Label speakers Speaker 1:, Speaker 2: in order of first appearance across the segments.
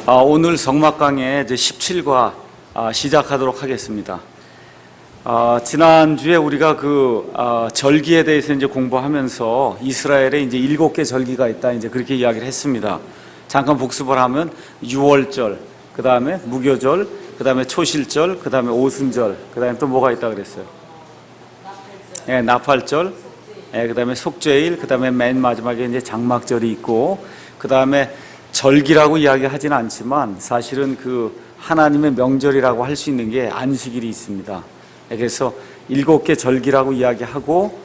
Speaker 1: 오늘 성막강의 이제 17과 시작하도록 하겠습니다. 지난주에 우리가 절기에 대해서 이제 공부하면서 이스라엘에 이제 7개 절기가 있다, 이제 그렇게 이야기를 했습니다. 잠깐 복습을 하면 6월절, 그 다음에 무교절, 그 다음에 초실절, 그 다음에 오순절, 그 다음에 또 뭐가 있다 그랬어요? 나팔절, 그 다음에 속죄일, 그 다음에 맨 마지막에 이제 장막절이 있고, 그 다음에 절기라고 이야기하지는 않지만 사실은 하나님의 명절이라고 할 수 있는 게 안식일이 있습니다. 그래서 7개 절기라고 이야기하고,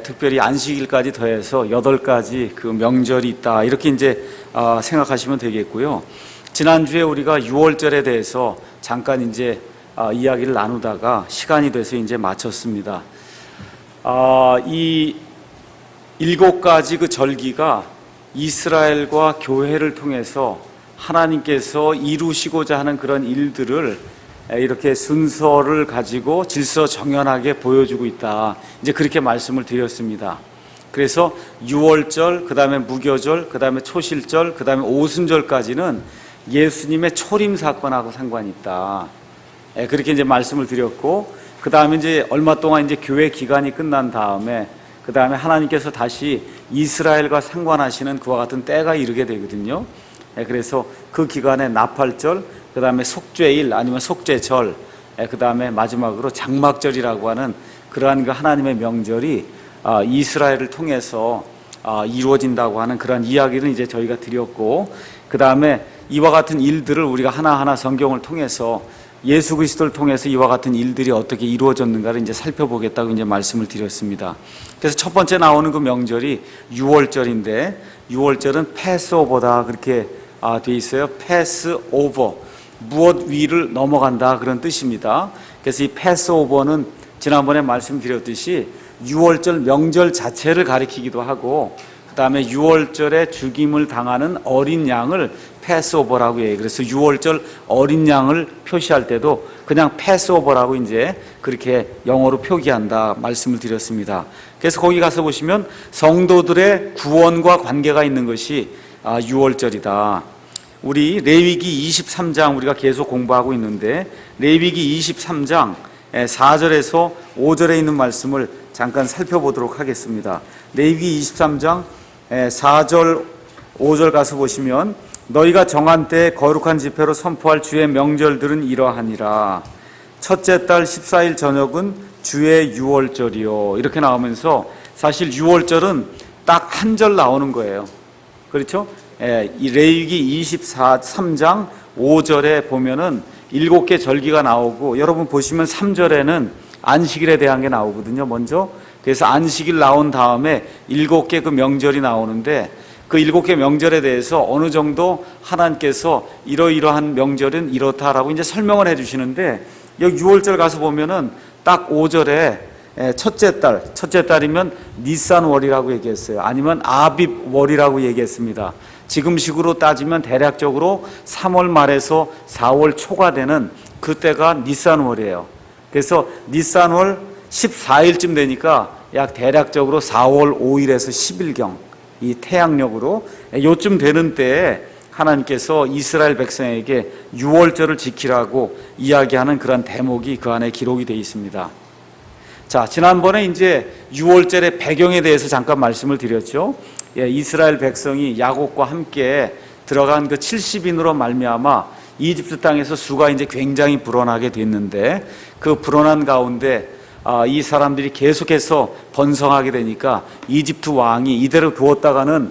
Speaker 1: 특별히 안식일까지 더해서 8가지 명절이 있다, 이렇게 이제 생각하시면 되겠고요. 지난주에 우리가 6월절에 대해서 잠깐 이제 이야기를 나누다가 시간이 돼서 이제 마쳤습니다. 이 7가지 절기가 이스라엘과 교회를 통해서 하나님께서 이루시고자 하는 그런 일들을 이렇게 순서를 가지고 질서정연하게 보여주고 있다, 이제 그렇게 말씀을 드렸습니다. 그래서 6월절, 그 다음에 무교절, 그 다음에 초실절, 그 다음에 오순절까지는 예수님의 초림 사건하고 상관이 있다, 그렇게 이제 말씀을 드렸고, 그 다음에 이제 얼마 동안 이제 교회 기간이 끝난 다음에 그 다음에 하나님께서 다시 이스라엘과 상관하시는 그와 같은 때가 이르게 되거든요. 그래서 그 기간에 나팔절, 그 다음에 속죄일 아니면 속죄절, 그 다음에 마지막으로 장막절이라고 하는 그러한 하나님의 명절이 이스라엘을 통해서 이루어진다고 하는 그런 이야기를 이제 저희가 드렸고, 그 다음에 이와 같은 일들을 우리가 하나하나 성경을 통해서 예수 그리스도를 통해서 이와 같은 일들이 어떻게 이루어졌는가를 이제 살펴보겠다고 이제 말씀을 드렸습니다. 그래서 첫 번째 나오는 그 명절이 6월절인데, 6월절은 패스오버다, 그렇게 돼 있어요. 패스오버, 무엇 위를 넘어간다, 그런 뜻입니다. 그래서 이 패스오버는 지난번에 말씀드렸듯이 6월절 명절 자체를 가리키기도 하고, 그 다음에 6월절에 죽임을 당하는 어린 양을 패스오버라고 해요. 그래서 6월절 어린 양을 표시할 때도 그냥 패스오버라고 이제 그렇게 영어로 표기한다 말씀을 드렸습니다. 그래서 거기 가서 보시면 성도들의 구원과 관계가 있는 것이 6월절이다. 우리 레위기 23장 우리가 계속 공부하고 있는데, 레위기 23장 4절에서 5절에 있는 말씀을 잠깐 살펴보도록 하겠습니다. 레위기 23장 4절 5절 가서 보시면, 너희가 정한 때에 거룩한 집회로 선포할 주의 명절들은 이러하니라. 첫째 달 14일 저녁은 주의 6월절이요, 이렇게 나오면서 사실 6월절은 딱 한 절 나오는 거예요. 그렇죠? 이 레위기 23장 5절에 보면은 7개 절기가 나오고, 여러분 보시면 3절에는 안식일에 대한 게 나오거든요, 먼저. 그래서 안식일 나온 다음에 7개 명절이 나오는데, 그 7개 명절에 대해서 어느 정도 하나님께서 이러이러한 명절은 이렇다라고 이제 설명을 해 주시는데, 여기 6월절 가서 보면은 딱 5절에 첫째 달이면 니산월이라고 얘기했어요. 아니면 아빕월이라고 얘기했습니다. 지금식으로 따지면 대략적으로 3월 말에서 4월 초가 되는 그때가 니산월이에요. 그래서 니산월 14일쯤 되니까 약 대략적으로 4월 5일에서 10일경, 이 태양력으로 요쯤 되는 때에 하나님께서 이스라엘 백성에게 6월절을 지키라고 이야기하는 그런 대목이 그 안에 기록이 되어 있습니다. 자, 지난번에 이제 6월절의 배경에 대해서 잠깐 말씀을 드렸죠. 이스라엘 백성이 야곱과 함께 들어간 그 70인으로 말미암아 이집트 땅에서 수가 이제 굉장히 불어나게 됐는데, 그 불어난 가운데 이 사람들이 계속해서 번성하게 되니까 이집트 왕이 이대로 두었다가는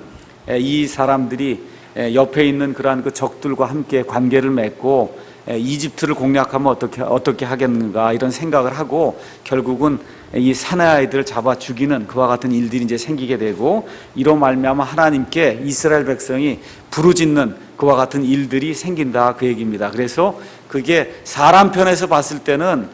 Speaker 1: 이 사람들이 옆에 있는 그러한 그 적들과 함께 관계를 맺고 이집트를 공략하면 어떻게 하겠는가, 이런 생각을 하고 결국은 이 사내아이들을 잡아 죽이는 그와 같은 일들이 이제 생기게 되고, 이로 말미암아 하나님께 이스라엘 백성이 부르짖는 그와 같은 일들이 생긴다, 그 얘기입니다. 그래서 그게 사람 편에서 봤을 때는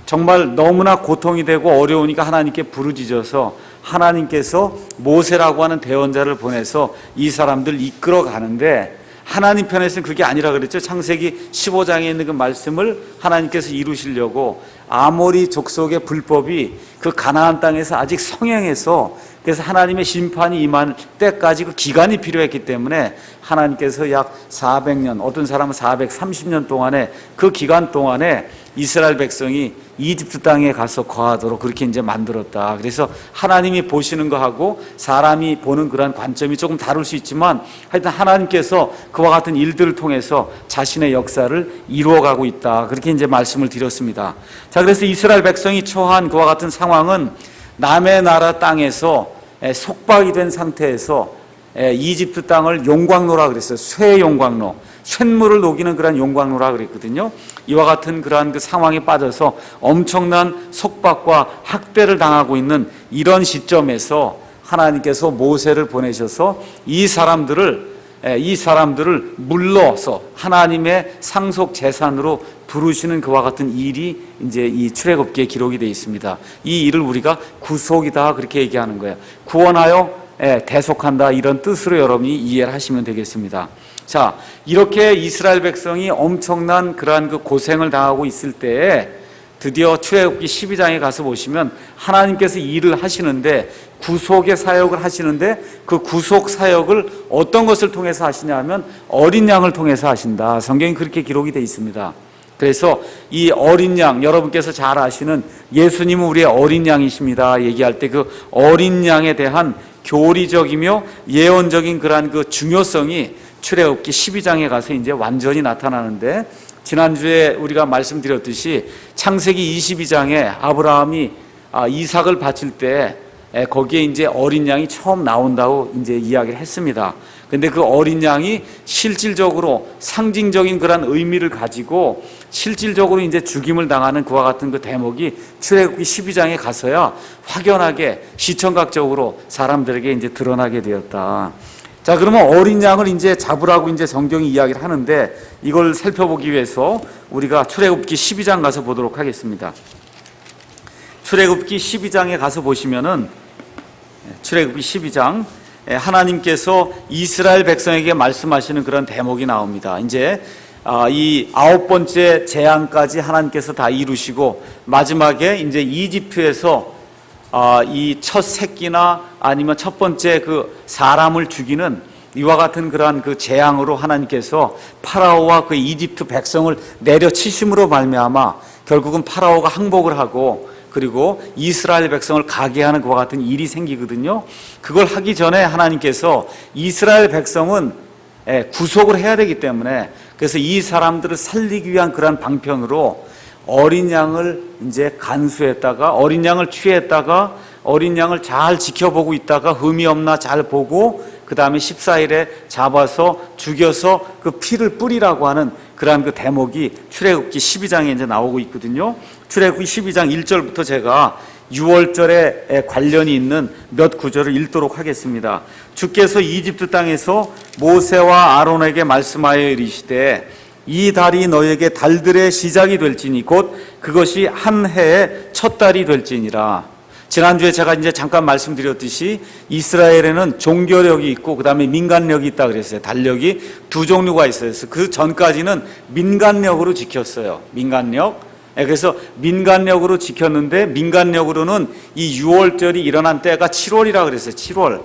Speaker 1: 정말 너무나 고통이 되고 어려우니까 하나님께 부르짖어서 하나님께서 모세라고 하는 대언자를 보내서 이 사람들 이끌어 가는데, 하나님 편에서는 그게 아니라 그랬죠. 창세기 15장에 있는 그 말씀을 하나님께서 이루시려고 아모리 족속의 불법이 그 가나안 땅에서 아직 성행해서 그래서 하나님의 심판이 임할 때까지 그 기간이 필요했기 때문에 하나님께서 약 400년, 어떤 사람은 430년 동안에 그 기간 동안에 이스라엘 백성이 이집트 땅에 가서 거하도록 그렇게 이제 만들었다. 그래서 하나님이 보시는 거하고 사람이 보는 그런 관점이 조금 다를 수 있지만 하여튼 하나님께서 그와 같은 일들을 통해서 자신의 역사를 이루어가고 있다. 그렇게 이제 말씀을 드렸습니다. 자, 그래서 이스라엘 백성이 처한 그와 같은 상황은 남의 나라 땅에서 속박이 된 상태에서 이집트 땅을 용광로라 그랬어요. 쇠용광로. 쇳물을 녹이는 그런 용광로라 그랬거든요. 이와 같은 그러한 그 상황에 빠져서 엄청난 속박과 학대를 당하고 있는 이런 시점에서 하나님께서 모세를 보내셔서 이 사람들을 물러서 하나님의 상속 재산으로 부르시는 그와 같은 일이 이제 이 출애굽기에 기록이 되어 있습니다. 이 일을 우리가 구속이다 그렇게 얘기하는 거예요. 구원하여 대속한다 이런 뜻으로 여러분이 이해를 하시면 되겠습니다. 자, 이렇게 이스라엘 백성이 엄청난 그러한 그 고생을 당하고 있을 때에 드디어 출애굽기 12장에 가서 보시면 하나님께서 일을 하시는데 구속의 사역을 하시는데 그 구속 사역을 어떤 것을 통해서 하시냐 하면 어린 양을 통해서 하신다. 성경이 그렇게 기록이 되어 있습니다. 그래서 이 어린 양, 여러분께서 잘 아시는 예수님은 우리의 어린 양이십니다 얘기할 때 그 어린 양에 대한 교리적이며 예언적인 그러한 그 중요성이 출애굽기 12장에 가서 이제 완전히 나타나는데, 지난주에 우리가 말씀드렸듯이 창세기 22장에 아브라함이 이삭을 바칠 때 거기에 이제 어린 양이 처음 나온다고 이제 이야기를 했습니다. 근데 그 어린 양이 실질적으로 상징적인 그런 의미를 가지고 실질적으로 이제 죽임을 당하는 그와 같은 그 대목이 출애굽기 12장에 가서야 확연하게 시청각적으로 사람들에게 이제 드러나게 되었다. 자, 그러면 어린 양을 이제 잡으라고 이제 성경이 이야기를 하는데 이걸 살펴보기 위해서 우리가 출애굽기 12장 가서 보도록 하겠습니다. 출애굽기 12장에 가서 보시면은 출애굽기 12장 하나님께서 이스라엘 백성에게 말씀하시는 그런 대목이 나옵니다. 이제 이 9번째 재앙까지 하나님께서 다 이루시고 마지막에 이제 이집트에서 이 첫 새끼나 아니면 첫 번째 그 사람을 죽이는 이와 같은 그러한 그 재앙으로 하나님께서 파라오와 그 이집트 백성을 내려치심으로 말미암아 결국은 파라오가 항복을 하고 그리고 이스라엘 백성을 가게 하는 그와 같은 일이 생기거든요. 그걸 하기 전에 하나님께서 이스라엘 백성은 구속을 해야 되기 때문에 그래서 이 사람들을 살리기 위한 그러한 방편으로 어린 양을 이제 간수했다가 어린 양을 취했다가 어린 양을 잘 지켜보고 있다가 흠이 없나 잘 보고 그 다음에 14일에 잡아서 죽여서 그 피를 뿌리라고 하는 그러한 그 대목이 출애굽기 12장에 이제 나오고 있거든요. 출애굽기 12장 1절부터 제가 6월절에 관련이 있는 몇 구절을 읽도록 하겠습니다. 주께서 이집트 땅에서 모세와 아론에게 말씀하여 이르시되 이 달이 너에게 달들의 시작이 될지니 곧 그것이 한 해의 첫 달이 될지니라. 지난주에 제가 이제 잠깐 말씀드렸듯이 이스라엘에는 종교력이 있고 그 다음에 민간력이 있다 그랬어요. 달력이 두 종류가 있어요. 그 전까지는 민간력으로 지켰어요. 민간력. 그래서 민간력으로 지켰는데 민간력으로는 이 6월절이 일어난 때가 7월이라 그랬어요. 7월.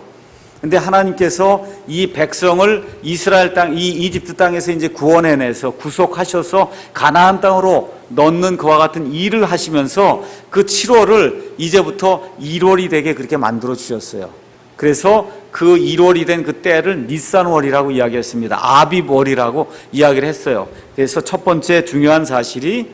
Speaker 1: 근데 하나님께서 이 백성을 이스라엘 땅, 이 이집트 땅에서 이제 구원해내서 구속하셔서 가나안 땅으로 넣는 그와 같은 일을 하시면서 그 7월을 이제부터 1월이 되게 그렇게 만들어 주셨어요. 그래서 그 1월이 된 그 때를 니산월이라고 이야기했습니다. 아비월이라고 이야기를 했어요. 그래서 첫 번째 중요한 사실이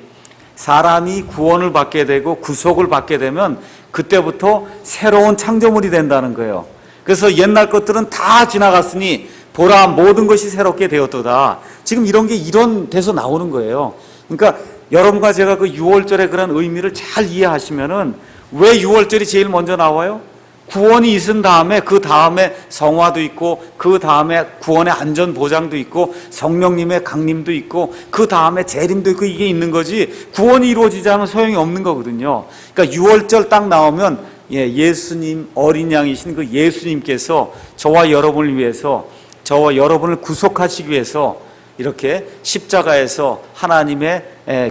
Speaker 1: 사람이 구원을 받게 되고 구속을 받게 되면 그때부터 새로운 창조물이 된다는 거예요. 그래서 옛날 것들은 다 지나갔으니 보라 모든 것이 새롭게 되었도다. 지금 이런 게 이런 데서 나오는 거예요. 그러니까 여러분과 제가 그 6월절의 그런 의미를 잘 이해하시면은 왜 6월절이 제일 먼저 나와요? 구원이 있은 다음에 그 다음에 성화도 있고 그 다음에 구원의 안전 보장도 있고 성령님의 강림도 있고 그 다음에 재림도 있고 이게 있는 거지 구원이 이루어지지 않으면 소용이 없는 거거든요. 그러니까 6월절 딱 나오면 예수님 어린 양이신 그 예수님께서 저와 여러분을 위해서 저와 여러분을 구속하시기 위해서 이렇게 십자가에서 하나님의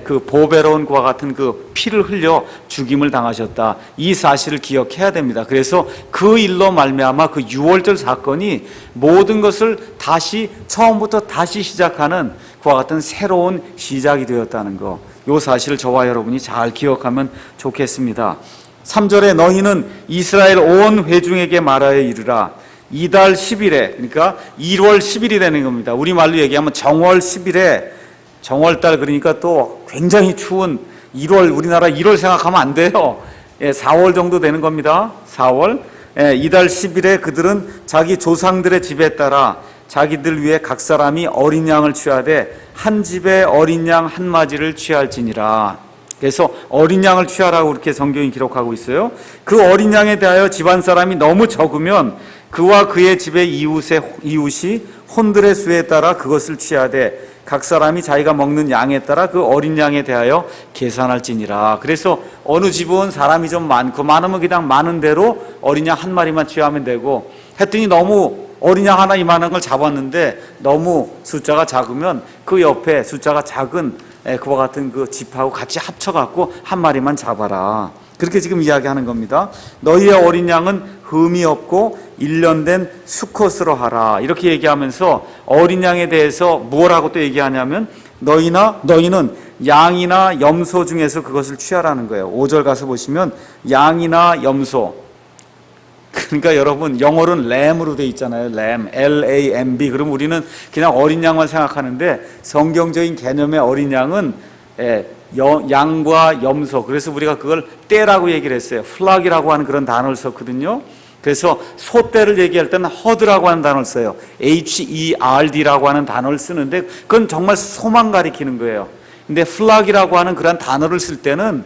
Speaker 1: 그 보배로운 그와 같은 그 피를 흘려 죽임을 당하셨다. 이 사실을 기억해야 됩니다. 그래서 그 일로 말미암아 그 유월절 사건이 모든 것을 다시 처음부터 다시 시작하는 그와 같은 새로운 시작이 되었다는 거, 이 사실을 저와 여러분이 잘 기억하면 좋겠습니다. 3절에 너희는 이스라엘 온 회중에게 말하여 이르라. 이달 10일에, 그러니까 1월 10일이 되는 겁니다. 우리말로 얘기하면 정월 10일에, 정월달, 그러니까 또 굉장히 추운 1월, 우리나라 1월 생각하면 안 돼요. 4월 정도 되는 겁니다. 4월. 이달 10일에 그들은 자기 조상들의 집에 따라 자기들 위해 각 사람이 어린 양을 취하되 한 집에 어린 양 한 마디를 취할지니라. 그래서 어린 양을 취하라고 그렇게 성경이 기록하고 있어요. 그 어린 양에 대하여 집안 사람이 너무 적으면 그와 그의 집의 이웃이 혼들의 수에 따라 그것을 취하되 각 사람이 자기가 먹는 양에 따라 그 어린 양에 대하여 계산할지니라. 그래서 어느 집은 사람이 좀 많으면 그냥 많은 대로 어린 양 한 마리만 취하면 되고, 했더니 너무 어린 양 하나 이만한 걸 잡았는데 너무 숫자가 작으면 그 옆에 숫자가 작은 그와 같은 그 집하고 같이 합쳐갖고 한 마리만 잡아라. 그렇게 지금 이야기하는 겁니다. 너희의 어린 양은 흠이 없고 1년 된 수컷으로 하라. 이렇게 얘기하면서 어린 양에 대해서 무엇라고 또 얘기하냐면 너희는 양이나 염소 중에서 그것을 취하라는 거예요. 5절 가서 보시면 양이나 염소, 그러니까 여러분 영어로는 램으로 돼 있잖아요. 램, L-A-M-B. 그럼 우리는 그냥 어린 양만 생각하는데 성경적인 개념의 어린 양은 양과 염소, 그래서 우리가 그걸 떼라고 얘기를 했어요. 플락이라고 하는 그런 단어를 썼거든요. 그래서 소떼를 얘기할 때는 허드라고 하는 단어를 써요. H-E-R-D라고 하는 단어를 쓰는데 그건 정말 소만 가리키는 거예요. 근데 플락이라고 하는 그런 단어를 쓸 때는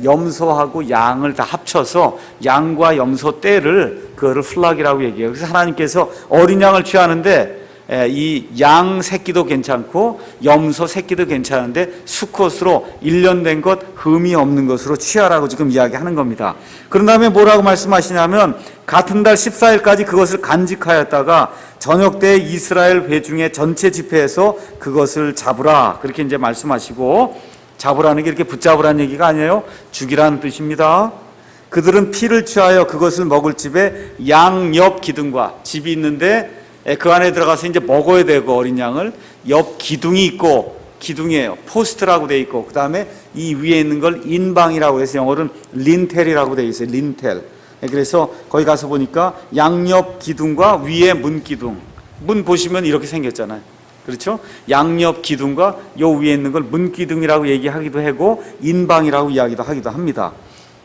Speaker 1: 염소하고 양을 다 합쳐서 양과 염소 떼를, 그거를 플락이라고 얘기해요. 그래서 하나님께서 어린 양을 취하는데 이 양 새끼도 괜찮고 염소 새끼도 괜찮은데 수컷으로 1년 된 것, 흠이 없는 것으로 취하라고 지금 이야기하는 겁니다. 그런 다음에 뭐라고 말씀하시냐면 같은 달 14일까지 그것을 간직하였다가 저녁 때 이스라엘 회중의 전체 집회에서 그것을 잡으라. 그렇게 이제 말씀하시고, 잡으라는 게 이렇게 붙잡으라는 얘기가 아니에요. 죽이라는 뜻입니다. 그들은 피를 취하여 그것을 먹을 집에 양 옆 기둥과, 집이 있는데 그 안에 들어가서 이제 먹어야 되고 어린 양을, 옆 기둥이 있고, 기둥이에요. 포스트라고 돼 있고, 그 다음에 이 위에 있는 걸 인방이라고 해서 영어로는 린텔이라고 돼 있어요. 린텔. 그래서 거기 가서 보니까 양옆 기둥과 위에 문 기둥. 문 보시면 이렇게 생겼잖아요. 그렇죠? 양옆 기둥과 요 위에 있는 걸 문 기둥이라고 얘기하기도 하고 인방이라고 이야기도 하기도 합니다.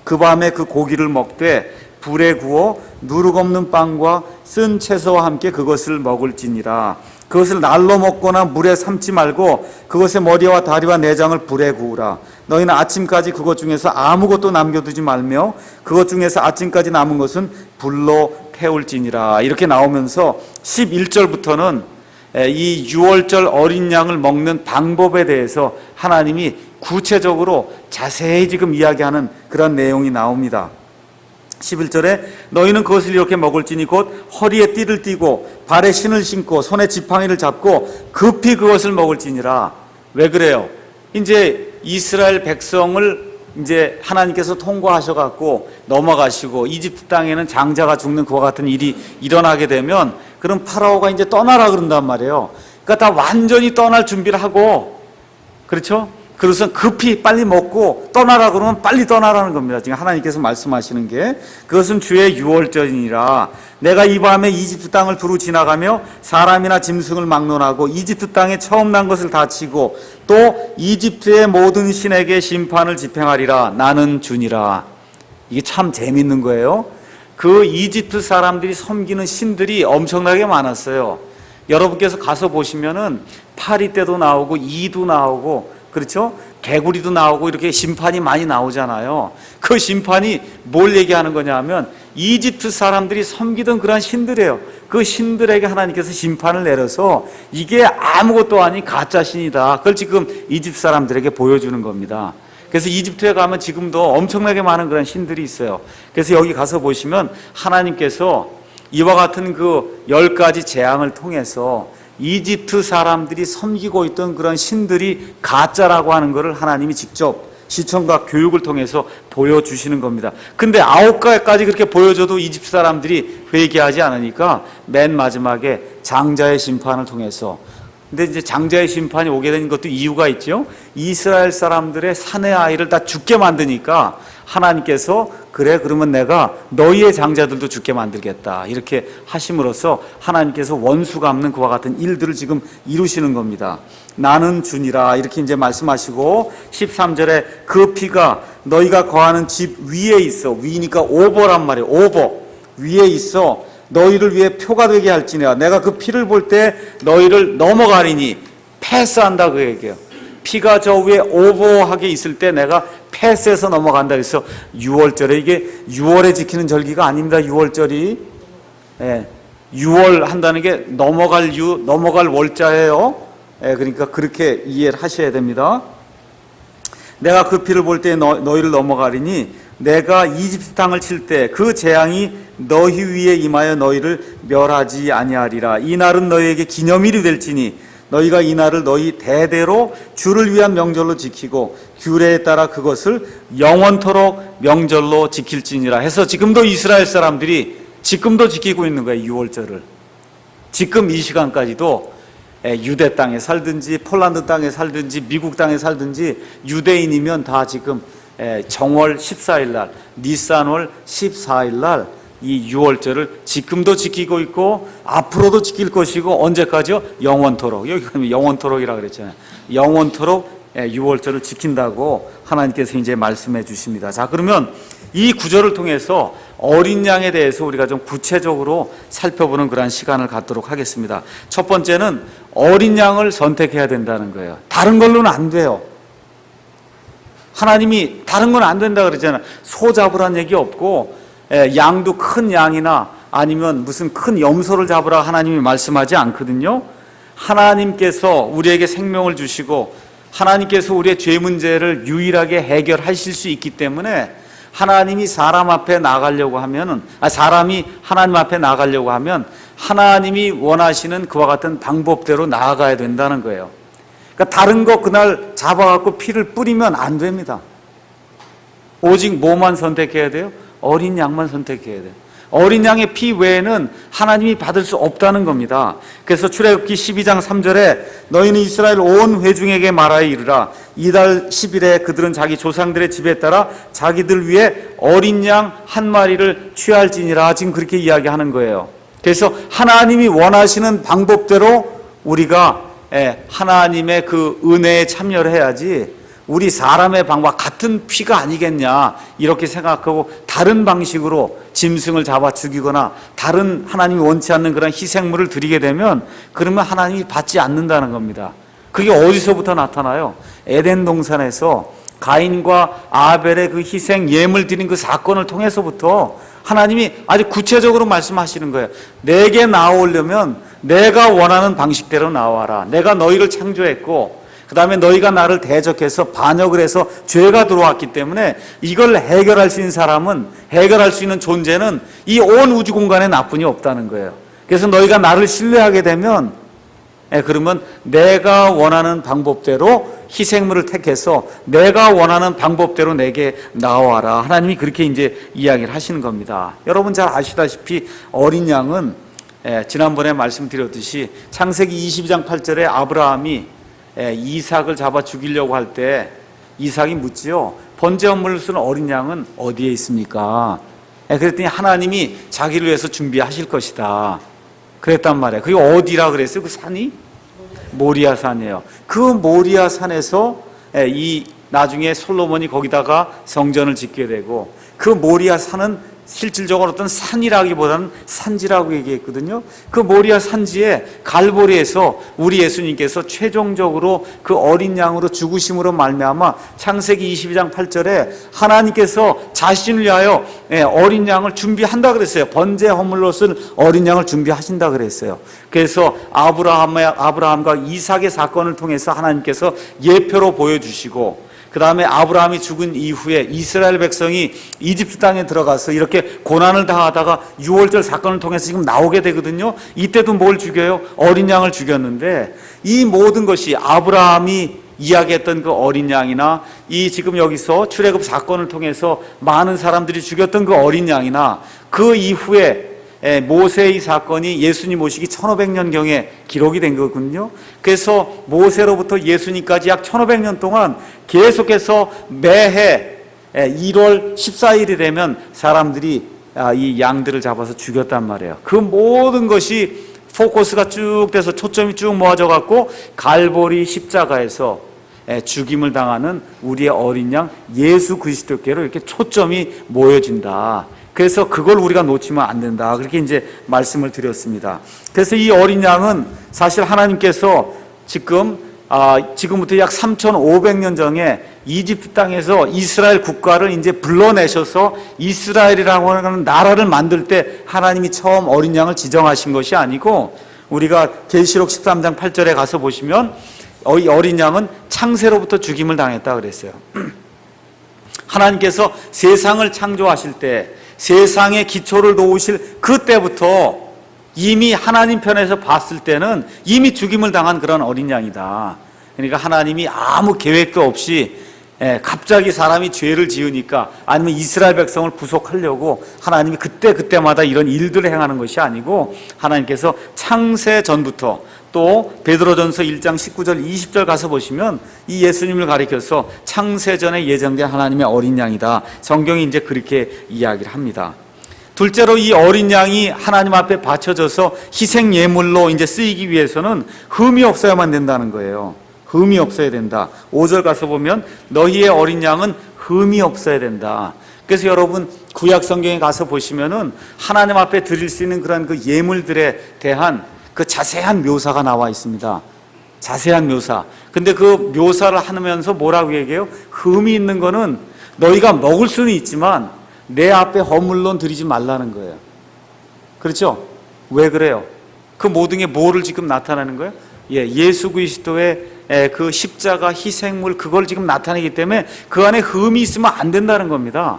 Speaker 1: 그 밤에 그 고기를 먹되 불에 구워 누룩 없는 빵과 쓴 채소와 함께 그것을 먹을지니라. 그것을 날로 먹거나 물에 삶지 말고 그것의 머리와 다리와 내장을 불에 구우라. 너희는 아침까지 그것 중에서 아무것도 남겨두지 말며 그것 중에서 아침까지 남은 것은 불로 태울지니라. 이렇게 나오면서 11절부터는 이 유월절 어린 양을 먹는 방법에 대해서 하나님이 구체적으로 자세히 지금 이야기하는 그런 내용이 나옵니다. 11절에 너희는 그것을 이렇게 먹을지니 곧 허리에 띠를 띠고 발에 신을 신고 손에 지팡이를 잡고 급히 그것을 먹을지니라. 왜 그래요? 이제 이스라엘 백성을 이제 하나님께서 통과하셔갖고 넘어가시고 이집트 땅에는 장자가 죽는 그와 같은 일이 일어나게 되면 그럼 파라오가 이제 떠나라 그런단 말이에요. 그러니까 다 완전히 떠날 준비를 하고, 그렇죠? 그래서 급히 빨리 먹고 떠나라 그러면 빨리 떠나라는 겁니다. 지금 하나님께서 말씀하시는 게, 그것은 주의 유월절이니라. 내가 이 밤에 이집트 땅을 두루 지나가며 사람이나 짐승을 막론하고 이집트 땅에 처음 난 것을 다치고 또 이집트의 모든 신에게 심판을 집행하리라. 나는 주니라. 이게 참 재밌는 거예요. 그 이집트 사람들이 섬기는 신들이 엄청나게 많았어요. 여러분께서 가서 보시면은 파리떼도 나오고 이도 나오고, 그렇죠? 개구리도 나오고 이렇게 심판이 많이 나오잖아요. 그 심판이 뭘 얘기하는 거냐 하면 이집트 사람들이 섬기던 그런 신들이에요. 그 신들에게 하나님께서 심판을 내려서 이게 아무것도 아닌 가짜 신이다. 그걸 지금 이집트 사람들에게 보여주는 겁니다. 그래서 이집트에 가면 지금도 엄청나게 많은 그런 신들이 있어요. 그래서 여기 가서 보시면 하나님께서 이와 같은 그 10가지 재앙을 통해서 이집트 사람들이 섬기고 있던 그런 신들이 가짜라고 하는 것을 하나님이 직접 시청과 교육을 통해서 보여주시는 겁니다. 근데 9가지 그렇게 보여줘도 이집트 사람들이 회개하지 않으니까 맨 마지막에 장자의 심판을 통해서, 근데 이제 장자의 심판이 오게 된 것도 이유가 있죠. 이스라엘 사람들의 사내 아이를 다 죽게 만드니까 하나님께서 그래 그러면 내가 너희의 장자들도 죽게 만들겠다 이렇게 하심으로써 하나님께서 원수 갚는 그와 같은 일들을 지금 이루시는 겁니다. 나는 주니라 이렇게 이제 말씀하시고 13절에 그 피가 너희가 거하는 집 위에 있어, 위니까 오버란 말이에요. 오버 위에 있어 너희를 위해 표가 되게 할지니라. 내가 그 피를 볼 때 너희를 넘어가리니, 패스한다 그 얘기예요. 피가 저 위에 오버하게 있을 때 내가 패스해서 넘어간다. 그래서 6월절에, 이게 6월에 지키는 절기가 아닙니다. 6월절이 6월 한다는 게 넘어갈 월자예요. 그러니까 그렇게 이해를 하셔야 됩니다. 내가 그 피를 볼 때 너희를 넘어가리니 내가 이집트 땅을 칠 때 그 재앙이 너희 위에 임하여 너희를 멸하지 아니하리라. 이 날은 너희에게 기념일이 될지니 너희가 이 날을 너희 대대로 주를 위한 명절로 지키고 규례에 따라 그것을 영원토록 명절로 지킬지니라 해서 지금도 이스라엘 사람들이 지금도 지키고 있는 거예요. 6월절을 지금 이 시간까지도 유대 땅에 살든지 폴란드 땅에 살든지 미국 땅에 살든지 유대인이면 다 지금 정월 14일 날, 니산월 14일 날 이 6월절을 지금도 지키고 있고 앞으로도 지킬 것이고 언제까지요? 영원토록. 여기 영원토록이라 그랬잖아요. 영원토록 6월절을 지킨다고 하나님께서 이제 말씀해 주십니다. 자, 그러면 이 구절을 통해서 어린 양에 대해서 우리가 좀 구체적으로 살펴보는 그런 시간을 갖도록 하겠습니다. 첫 번째는 어린 양을 선택해야 된다는 거예요. 다른 걸로는 안 돼요. 하나님이 다른 건 안 된다 그러잖아요. 소 잡으라는 얘기 없고 양도 큰 양이나 아니면 무슨 큰 염소를 잡으라 하나님이 말씀하지 않거든요. 하나님께서 우리에게 생명을 주시고 하나님께서 우리의 죄 문제를 유일하게 해결하실 수 있기 때문에 하나님이 사람 앞에 나가려고 하면은 사람이 하나님 앞에 나가려고 하면 하나님이 원하시는 그와 같은 방법대로 나아가야 된다는 거예요. 그러니까 다른 거 그날 잡아갖고 피를 뿌리면 안 됩니다. 오직 뭐만 선택해야 돼요? 어린 양만 선택해야 돼요. 어린 양의 피 외에는 하나님이 받을 수 없다는 겁니다. 그래서 출애굽기 12장 3절에 너희는 이스라엘 온 회중에게 말하여 이르라. 이달 10일에 그들은 자기 조상들의 집에 따라 자기들 위해 어린 양 한 마리를 취할지니라. 지금 그렇게 이야기하는 거예요. 그래서 하나님이 원하시는 방법대로 우리가 하나님의 그 은혜에 참여를 해야지 우리 사람의 방법 같은 피가 아니겠냐 이렇게 생각하고 다른 방식으로 짐승을 잡아 죽이거나 다른 하나님이 원치 않는 그런 희생물을 드리게 되면 그러면 하나님이 받지 않는다는 겁니다. 그게 어디서부터 나타나요? 에덴 동산에서 가인과 아벨의 그 희생 예물 드린 그 사건을 통해서부터 하나님이 아주 구체적으로 말씀하시는 거예요. 내게 나오려면 내가 원하는 방식대로 나와라. 내가 너희를 창조했고 그 다음에 너희가 나를 대적해서 반역을 해서 죄가 들어왔기 때문에 이걸 해결할 수 있는 사람은, 해결할 수 있는 존재는 이 온 우주 공간에 나뿐이 없다는 거예요. 그래서 너희가 나를 신뢰하게 되면 그러면 내가 원하는 방법대로 희생물을 택해서 내가 원하는 방법대로 내게 나와라. 하나님이 그렇게 이제 이야기를 하시는 겁니다. 여러분 잘 아시다시피 어린 양은 지난번에 말씀드렸듯이 창세기 22장 8절에 아브라함이 이삭을 잡아 죽이려고 할 때 이삭이 묻지요. 번제 헌물을 쓰는 어린 양은 어디에 있습니까? 그랬더니 하나님이 자기를 위해서 준비하실 것이다 그랬단 말이에요. 그게 어디라 그랬어요? 그 산이? 모리아 산이에요. 그 모리아 산에서 이 나중에 솔로몬이 거기다가 성전을 짓게 되고 그 모리아 산은 실질적으로 어떤 산이라기보다는 산지라고 얘기했거든요. 그 모리아 산지에 갈보리에서 우리 예수님께서 최종적으로 그 어린 양으로 죽으심으로 말미암아 창세기 22장 8절에 하나님께서 자신을 위하여 어린 양을 준비한다 그랬어요. 번제 헌물로 쓴 어린 양을 준비하신다 그랬어요. 그래서 아브라함과 이삭의 사건을 통해서 하나님께서 예표로 보여주시고 그 다음에 아브라함이 죽은 이후에 이스라엘 백성이 이집트 땅에 들어가서 이렇게 고난을 당하다가 유월절 사건을 통해서 지금 나오게 되거든요. 이때도 뭘 죽여요? 어린 양을 죽였는데, 이 모든 것이 아브라함이 이야기했던 그 어린 양이나, 이 지금 여기서 출애굽 사건을 통해서 많은 사람들이 죽였던 그 어린 양이나, 그 이후에 모세의 사건이 예수님 오시기 1500년경에 기록이 된 거군요. 그래서 모세로부터 예수님까지 약 1500년 동안 계속해서 매해 1월 14일이 되면 사람들이 이 양들을 잡아서 죽였단 말이에요. 그 모든 것이 포커스가 쭉 돼서 초점이 쭉 모아져 갖고 갈보리 십자가에서 죽임을 당하는 우리의 어린 양 예수 그리스도께로 이렇게 초점이 모여진다. 그래서 그걸 우리가 놓치면 안 된다. 그렇게 이제 말씀을 드렸습니다. 그래서 이 어린 양은 사실 하나님께서 지금부터 약 3,500년 전에 이집트 땅에서 이스라엘 국가를 이제 불러내셔서 이스라엘이라고 하는 나라를 만들 때 하나님이 처음 어린 양을 지정하신 것이 아니고, 우리가 계시록 13장 8절에 가서 보시면 이 어린 양은 창세로부터 죽임을 당했다 그랬어요. 하나님께서 세상을 창조하실 때, 세상의 기초를 놓으실 그때부터 이미 하나님 편에서 봤을 때는 이미 죽임을 당한 그런 어린 양이다. 그러니까 하나님이 아무 계획도 없이 갑자기 사람이 죄를 지으니까, 아니면 이스라엘 백성을 구속하려고 하나님이 그때마다 이런 일들을 행하는 것이 아니고, 하나님께서 창세 전부터, 또 베드로전서 1장 19절 20절 가서 보시면 이 예수님을 가리켜서 창세전에 예정된 하나님의 어린 양이다. 성경이 이제 그렇게 이야기를 합니다. 둘째로 이 어린 양이 하나님 앞에 바쳐져서 희생 예물로 이제 쓰이기 위해서는 흠이 없어야만 된다는 거예요. 흠이 없어야 된다. 5절 가서 보면 너희의 어린 양은 흠이 없어야 된다. 그래서 여러분 구약 성경에 가서 보시면은 하나님 앞에 드릴 수 있는 그런 그 예물들에 대한 그 자세한 묘사가 나와 있습니다. 자세한 묘사. 근데 그 묘사를 하면서 뭐라고 얘기해요? 흠이 있는 거는 너희가 먹을 수는 있지만 내 앞에 허물론 드리지 말라는 거예요. 그렇죠? 왜 그래요? 그 모든 게 뭐를 지금 나타내는 거예요? 예수 그리스도의 그 십자가 희생물, 그걸 지금 나타내기 때문에 그 안에 흠이 있으면 안 된다는 겁니다.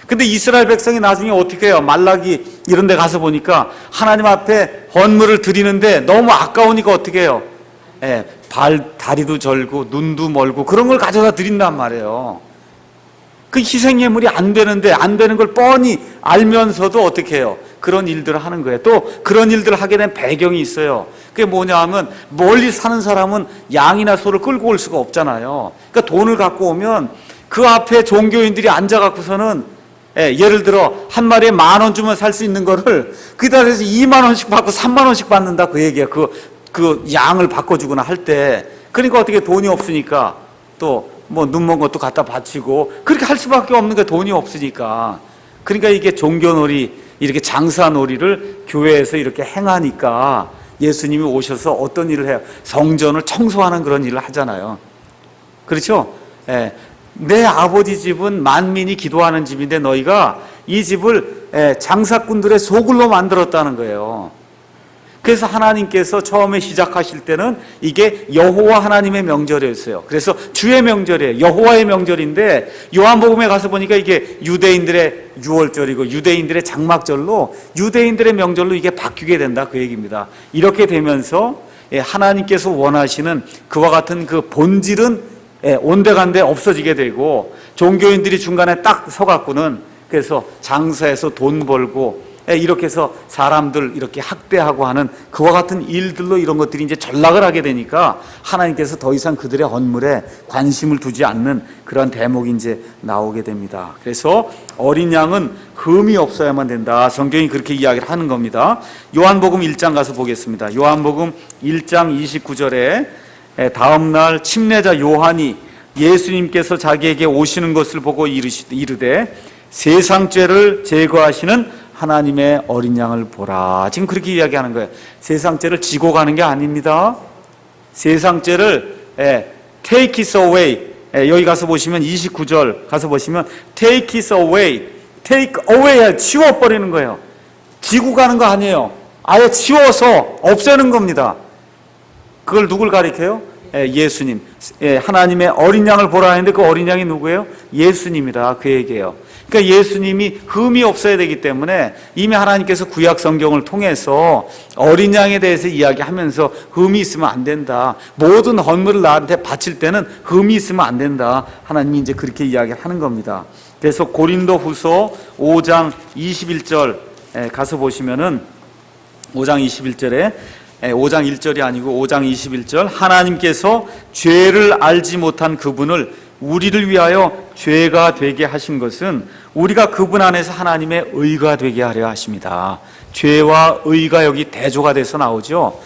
Speaker 1: 근데 이스라엘 백성이 나중에 어떻게 해요? 말라기 이런 데 가서 보니까 하나님 앞에 헌물을 드리는데 너무 아까우니까 어떻게 해요? 다리도 절고 눈도 멀고 그런 걸 가져다 드린단 말이에요. 그 희생예물이 안 되는데, 안 되는 걸 뻔히 알면서도 어떻게 해요? 그런 일들을 하는 거예요. 또 그런 일들을 하게 된 배경이 있어요. 그게 뭐냐 하면, 멀리 사는 사람은 양이나 소를 끌고 올 수가 없잖아요. 그러니까 돈을 갖고 오면 그 앞에 종교인들이 앉아갖고서는 예를 들어 한 마리에 10,000원 주면 살 수 있는 거를 그다 그래서 20,000원씩 받고 30,000원씩 받는다 그 얘기예요. 그 양을 바꿔주거나 할 때. 그러니까 어떻게 돈이 없으니까 또 뭐 눈먼 것도 갖다 바치고 그렇게 할 수밖에 없는 게 돈이 없으니까. 그러니까 이게 종교놀이, 이렇게 장사놀이를 교회에서 이렇게 행하니까 예수님이 오셔서 어떤 일을 해요? 성전을 청소하는 그런 일을 하잖아요. 그렇죠? 내 아버지 집은 만민이 기도하는 집인데 너희가 이 집을 장사꾼들의 소굴로 만들었다는 거예요. 그래서 하나님께서 처음에 시작하실 때는 이게 여호와 하나님의 명절이었어요. 그래서 주의 명절이에요. 여호와의 명절인데 요한복음에 가서 보니까 이게 유대인들의 유월절이고 유대인들의 장막절로, 유대인들의 명절로 이게 바뀌게 된다 그 얘기입니다. 이렇게 되면서 하나님께서 원하시는 그와 같은 그 본질은 온데간데 없어지게 되고, 종교인들이 중간에 딱 서갖고는 그래서 장사해서 돈 벌고 이렇게 해서 사람들 이렇게 학대하고 하는 그와 같은 일들로 이런 것들이 이제 전락을 하게 되니까 하나님께서 더 이상 그들의 헌물에 관심을 두지 않는 그런 대목이 이제 나오게 됩니다. 그래서 어린 양은 흠이 없어야만 된다. 성경이 그렇게 이야기를 하는 겁니다. 요한복음 1장 가서 보겠습니다. 요한복음 1장 29절에 다음날 침례자 요한이 예수님께서 자기에게 오시는 것을 보고 이르되 세상 죄를 제거하시는 하나님의 어린 양을 보라. 지금 그렇게 이야기하는 거예요. 세상 죄를 지고 가는 게 아닙니다. 세상 죄를 take it away. 여기 가서 보시면 29절 가서 보시면 take it away. take away, 치워버리는 거예요. 지고 가는 거 아니에요. 아예 치워서 없애는 겁니다. 그걸 누굴 가리켜요? 예수님, 하나님의 어린 양을 보라 했는데 그 어린 양이 누구예요? 예수님이다 그 얘기예요. 그러니까 예수님이 흠이 없어야 되기 때문에 이미 하나님께서 구약 성경을 통해서 어린 양에 대해서 이야기하면서 흠이 있으면 안 된다. 모든 헌물을 나한테 바칠 때는 흠이 있으면 안 된다. 하나님이 이제 그렇게 이야기하는 겁니다. 그래서 고린도후서 5장 21절 가서 보시면은 5장 21절에 5장 1절이 아니고 5장 21절 하나님께서 죄를 알지 못한 그분을 우리를 위하여 죄가 되게 하신 것은 우리가 그분 안에서 하나님의 의가 되게 하려 하십니다. 죄와 의가 여기 대조가 돼서 나오죠.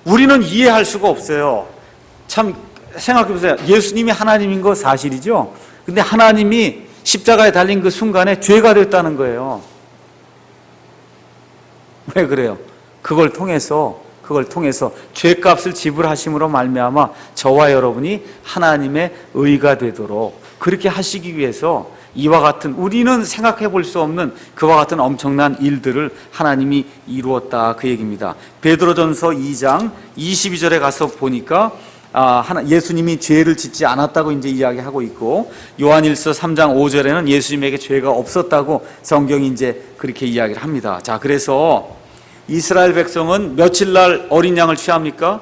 Speaker 1: 우리는 이해할 수가 없어요. 참 생각해 보세요. 예수님이 하나님인 거 사실이죠. 근데 하나님이 십자가에 달린 그 순간에 죄가 됐다는 거예요. 왜 그래요? 그걸 통해서 죄값을 지불하심으로 말미암아 저와 여러분이 하나님의 의가 되도록 그렇게 하시기 위해서 이와 같은 우리는 생각해 볼 수 없는 그와 같은 엄청난 일들을 하나님이 이루었다 그 얘기입니다. 베드로전서 2장 22절에 가서 보니까 예수님이 죄를 짓지 않았다고 이제 이야기하고 있고 요한일서 3장 5절에는 예수님에게 죄가 없었다고 성경이 이제 그렇게 이야기를 합니다. 자, 그래서 이스라엘 백성은 며칠 날 어린 양을 취합니까?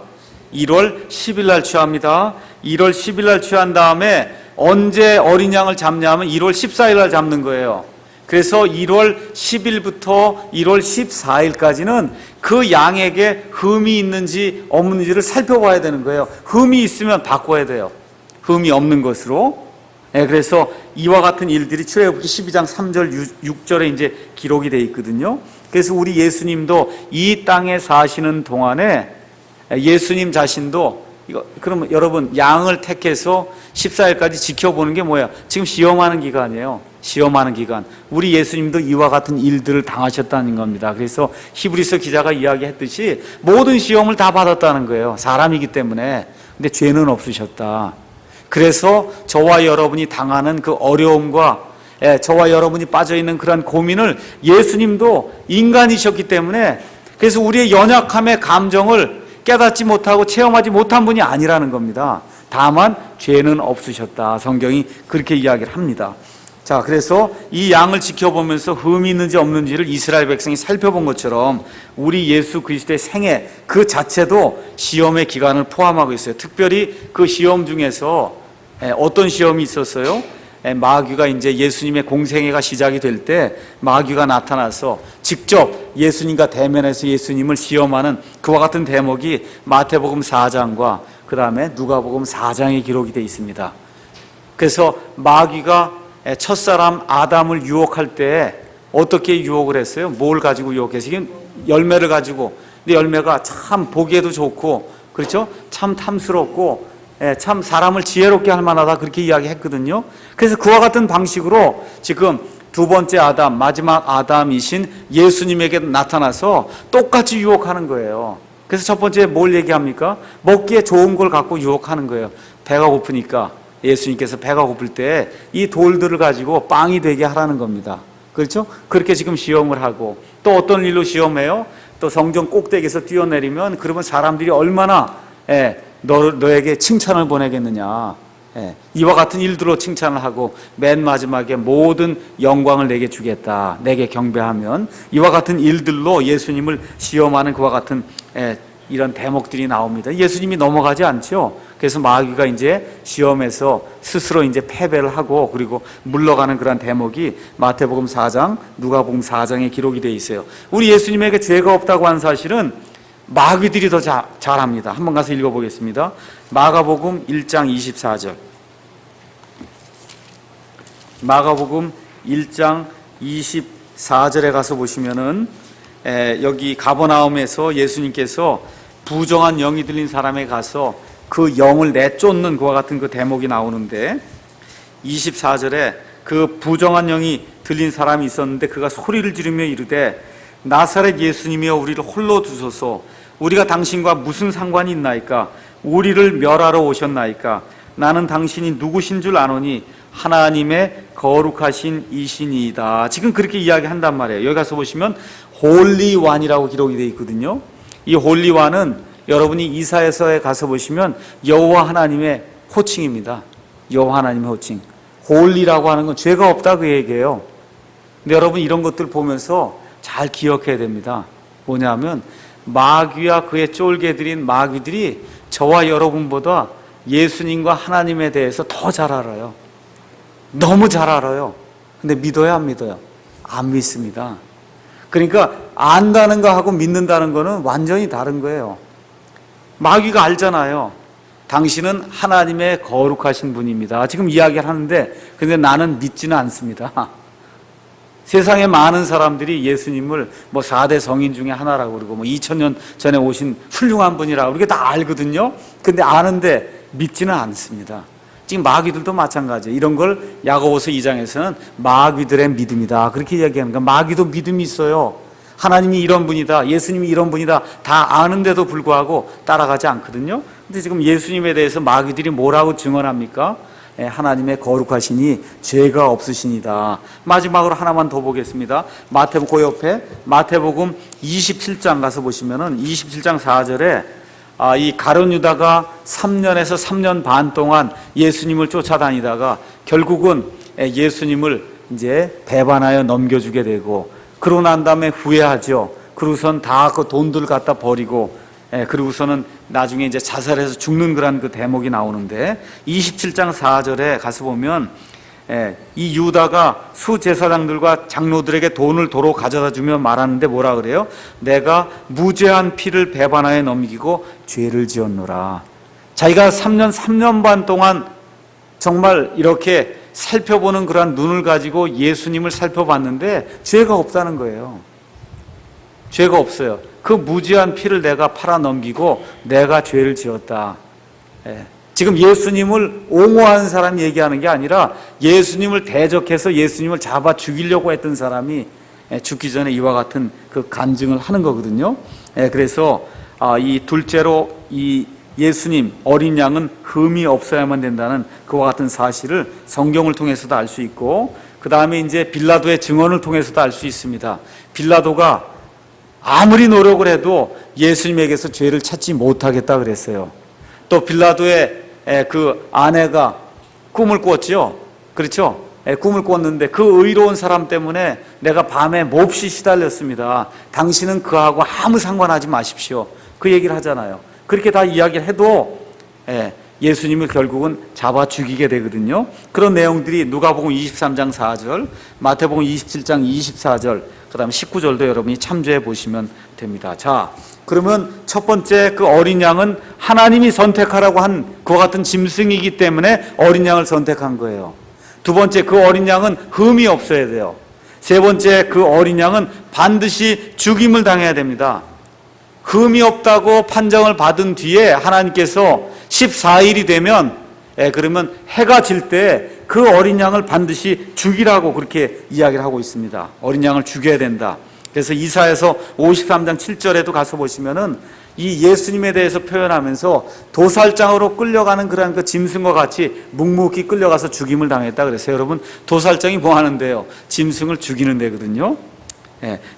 Speaker 1: 1월 10일 날 취합니다. 1월 10일 날 취한 다음에 언제 어린 양을 잡냐면 1월 14일 날 잡는 거예요. 그래서 1월 10일부터 1월 14일까지는 그 양에게 흠이 있는지 없는지를 살펴봐야 되는 거예요. 흠이 있으면 바꿔야 돼요. 흠이 없는 것으로. 그래서 이와 같은 일들이 출애굽기 12장 3절 6절에 이제 기록이 되어 있거든요. 그래서 우리 예수님도 이 땅에 사시는 동안에 예수님 자신도 그러면 여러분 양을 택해서 14일까지 지켜보는 게 뭐야? 지금 시험하는 기간이에요. 시험하는 기간. 우리 예수님도 이와 같은 일들을 당하셨다는 겁니다. 그래서 히브리서 기자가 이야기했듯이 모든 시험을 다 받았다는 거예요. 사람이기 때문에. 근데 죄는 없으셨다. 그래서 저와 여러분이 당하는 그 어려움과 저와 여러분이 빠져있는 그런 고민을 예수님도 인간이셨기 때문에 그래서 우리의 연약함의 감정을 깨닫지 못하고 체험하지 못한 분이 아니라는 겁니다. 다만 죄는 없으셨다. 성경이 그렇게 이야기를 합니다. 자, 그래서 이 양을 지켜보면서 흠이 있는지 없는지를 이스라엘 백성이 살펴본 것처럼 우리 예수 그리스도의 생애 그 자체도 시험의 기간을 포함하고 있어요. 특별히 그 시험 중에서 어떤 시험이 있었어요? 마귀가 이제 예수님의 공생애가 시작이 될 때 마귀가 나타나서 직접 예수님과 대면해서 예수님을 시험하는 그와 같은 대목이 마태복음 4장과 그 다음에 누가복음 4장에 기록이 되어 있습니다. 그래서 마귀가 첫사람 아담을 유혹할 때 어떻게 유혹을 했어요? 뭘 가지고 유혹했어요? 열매를 가지고. 근데 열매가 참 보기에도 좋고 그렇죠? 참 탐스럽고 참 사람을 지혜롭게 할 만하다 그렇게 이야기했거든요. 그래서 그와 같은 방식으로 지금 두 번째 아담, 마지막 아담이신 예수님에게 나타나서 똑같이 유혹하는 거예요. 그래서 첫 번째 뭘 얘기합니까? 먹기에 좋은 걸 갖고 유혹하는 거예요. 배가 고프니까 예수님께서 배가 고플 때 이 돌들을 가지고 빵이 되게 하라는 겁니다. 그렇죠? 그렇게 지금 시험을 하고 또 어떤 일로 시험해요? 또 성전 꼭대기에서 뛰어내리면 그러면 사람들이 얼마나 너에게 칭찬을 보내겠느냐. 이와 같은 일들로 칭찬을 하고 맨 마지막에 모든 영광을 내게 주겠다. 내게 경배하면 이와 같은 일들로 예수님을 시험하는 그와 같은 이런 대목들이 나옵니다. 예수님이 넘어가지 않죠. 그래서 마귀가 이제 시험에서 스스로 이제 패배를 하고 그리고 물러가는 그런 대목이 마태복음 4장, 누가복음 4장에 기록이 되어 있어요. 우리 예수님에게 죄가 없다고 한 사실은 마귀들이 더 잘합니다. 한번 가서 읽어보겠습니다. 마가복음 1장 24절. 마가복음 1장 24절에 가서 보시면은 여기 가버나움에서 예수님께서 부정한 영이 들린 사람에 가서 그 영을 내쫓는 그와 같은 그 대목이 나오는데 24절에 그 부정한 영이 들린 사람이 있었는데 그가 소리를 지르며 이르되 나사렛 예수님이여 우리를 홀로 두소서. 우리가 당신과 무슨 상관이 있나이까? 우리를 멸하러 오셨나이까? 나는 당신이 누구신 줄 아노니 하나님의 거룩하신 이신이다. 지금 그렇게 이야기한단 말이에요. 여기 가서 보시면 홀리완이라고 기록이 되어 있거든요. 이 홀리완은 여러분이 이사야서에 가서 보시면 여호와 하나님의 호칭입니다. 여호와 하나님의 호칭. 홀리라고 하는 건 죄가 없다 그 얘기예요. 근데 여러분 이런 것들 보면서 잘 기억해야 됩니다. 뭐냐면 마귀와 그의 쫄개들인 마귀들이 저와 여러분보다 예수님과 하나님에 대해서 더 잘 알아요. 너무 잘 알아요. 근데 믿어요, 안 믿어요? 안 믿습니다. 그러니까 안다는 거하고 믿는다는 거는 완전히 다른 거예요. 마귀가 알잖아요. 당신은 하나님의 거룩하신 분입니다. 지금 이야기를 하는데 근데 나는 믿지는 않습니다. 세상에 많은 사람들이 예수님을 뭐 4대 성인 중에 하나라고 그러고 뭐 2000년 전에 오신 훌륭한 분이라고 그렇게 다 알거든요. 근데 아는데 믿지는 않습니다. 지금 마귀들도 마찬가지예요. 이런 걸 야고보서 2장에서는 마귀들의 믿음이다 그렇게 이야기하는 거예요. 마귀도 믿음이 있어요. 하나님이 이런 분이다, 예수님이 이런 분이다 다 아는데도 불구하고 따라가지 않거든요. 근데 지금 예수님에 대해서 마귀들이 뭐라고 증언합니까? 하나님의 거룩하시니 죄가 없으시니다. 마지막으로 하나만 더 보겠습니다. 마태복음 그 옆에 마태복음 27장 가서 보시면은 27장 4절에 이 가룟 유다가 3년에서 3년 반 동안 예수님을 쫓아다니다가 결국은 예수님을 이제 배반하여 넘겨주게 되고 그러고 난 다음에 후회하죠. 그러고선 다 그 돈들 갖다 버리고 그리고서는 나중에 이제 자살해서 죽는 그런 그 대목이 나오는데 27장 4절에 가서 보면 이 유다가 수제사장들과 장로들에게 돈을 도로 가져다 주며 말하는데 뭐라 그래요? 내가 무죄한 피를 배반하여 넘기고 죄를 지었노라. 자기가 3년 반 동안 정말 이렇게 살펴보는 그런 눈을 가지고 예수님을 살펴봤는데 죄가 없다는 거예요. 죄가 없어요. 그 무지한 피를 내가 팔아 넘기고 내가 죄를 지었다. 지금 예수님을 옹호하는 사람이 얘기하는 게 아니라 예수님을 대적해서 예수님을 잡아 죽이려고 했던 사람이 죽기 전에 이와 같은 그 간증을 하는 거거든요. 그래서 이 둘째로 이 예수님 어린 양은 흠이 없어야만 된다는 그와 같은 사실을 성경을 통해서도 알 수 있고 그 다음에 이제 빌라도의 증언을 통해서도 알 수 있습니다. 빌라도가 아무리 노력을 해도 예수님에게서 죄를 찾지 못하겠다 그랬어요. 또 빌라도의 그 아내가 꿈을 꿨죠. 그렇죠? 꿈을 꿨는데 그 의로운 사람 때문에 내가 밤에 몹시 시달렸습니다. 당신은 그하고 아무 상관하지 마십시오. 그 얘기를 하잖아요. 그렇게 다 이야기를 해도 예수님을 결국은 잡아 죽이게 되거든요. 그런 내용들이 누가복음 23장 4절, 마태복음 27장 24절, 그 다음에 19절도 여러분이 참조해 보시면 됩니다. 자, 그러면 첫 번째 그 어린 양은 하나님이 선택하라고 한 그와 같은 짐승이기 때문에 어린 양을 선택한 거예요. 두 번째 그 어린 양은 흠이 없어야 돼요. 세 번째 그 어린 양은 반드시 죽임을 당해야 됩니다. 흠이 없다고 판정을 받은 뒤에 하나님께서 14일이 되면 그러면 해가 질 때 그 어린 양을 반드시 죽이라고 그렇게 이야기를 하고 있습니다. 어린 양을 죽여야 된다. 그래서 이사야서 53장 7절에도 가서 보시면은 이 예수님에 대해서 표현하면서 도살장으로 끌려가는 그런 그 짐승과 같이 묵묵히 끌려가서 죽임을 당했다 그랬어요. 여러분 도살장이 뭐 하는데요? 짐승을 죽이는 데거든요.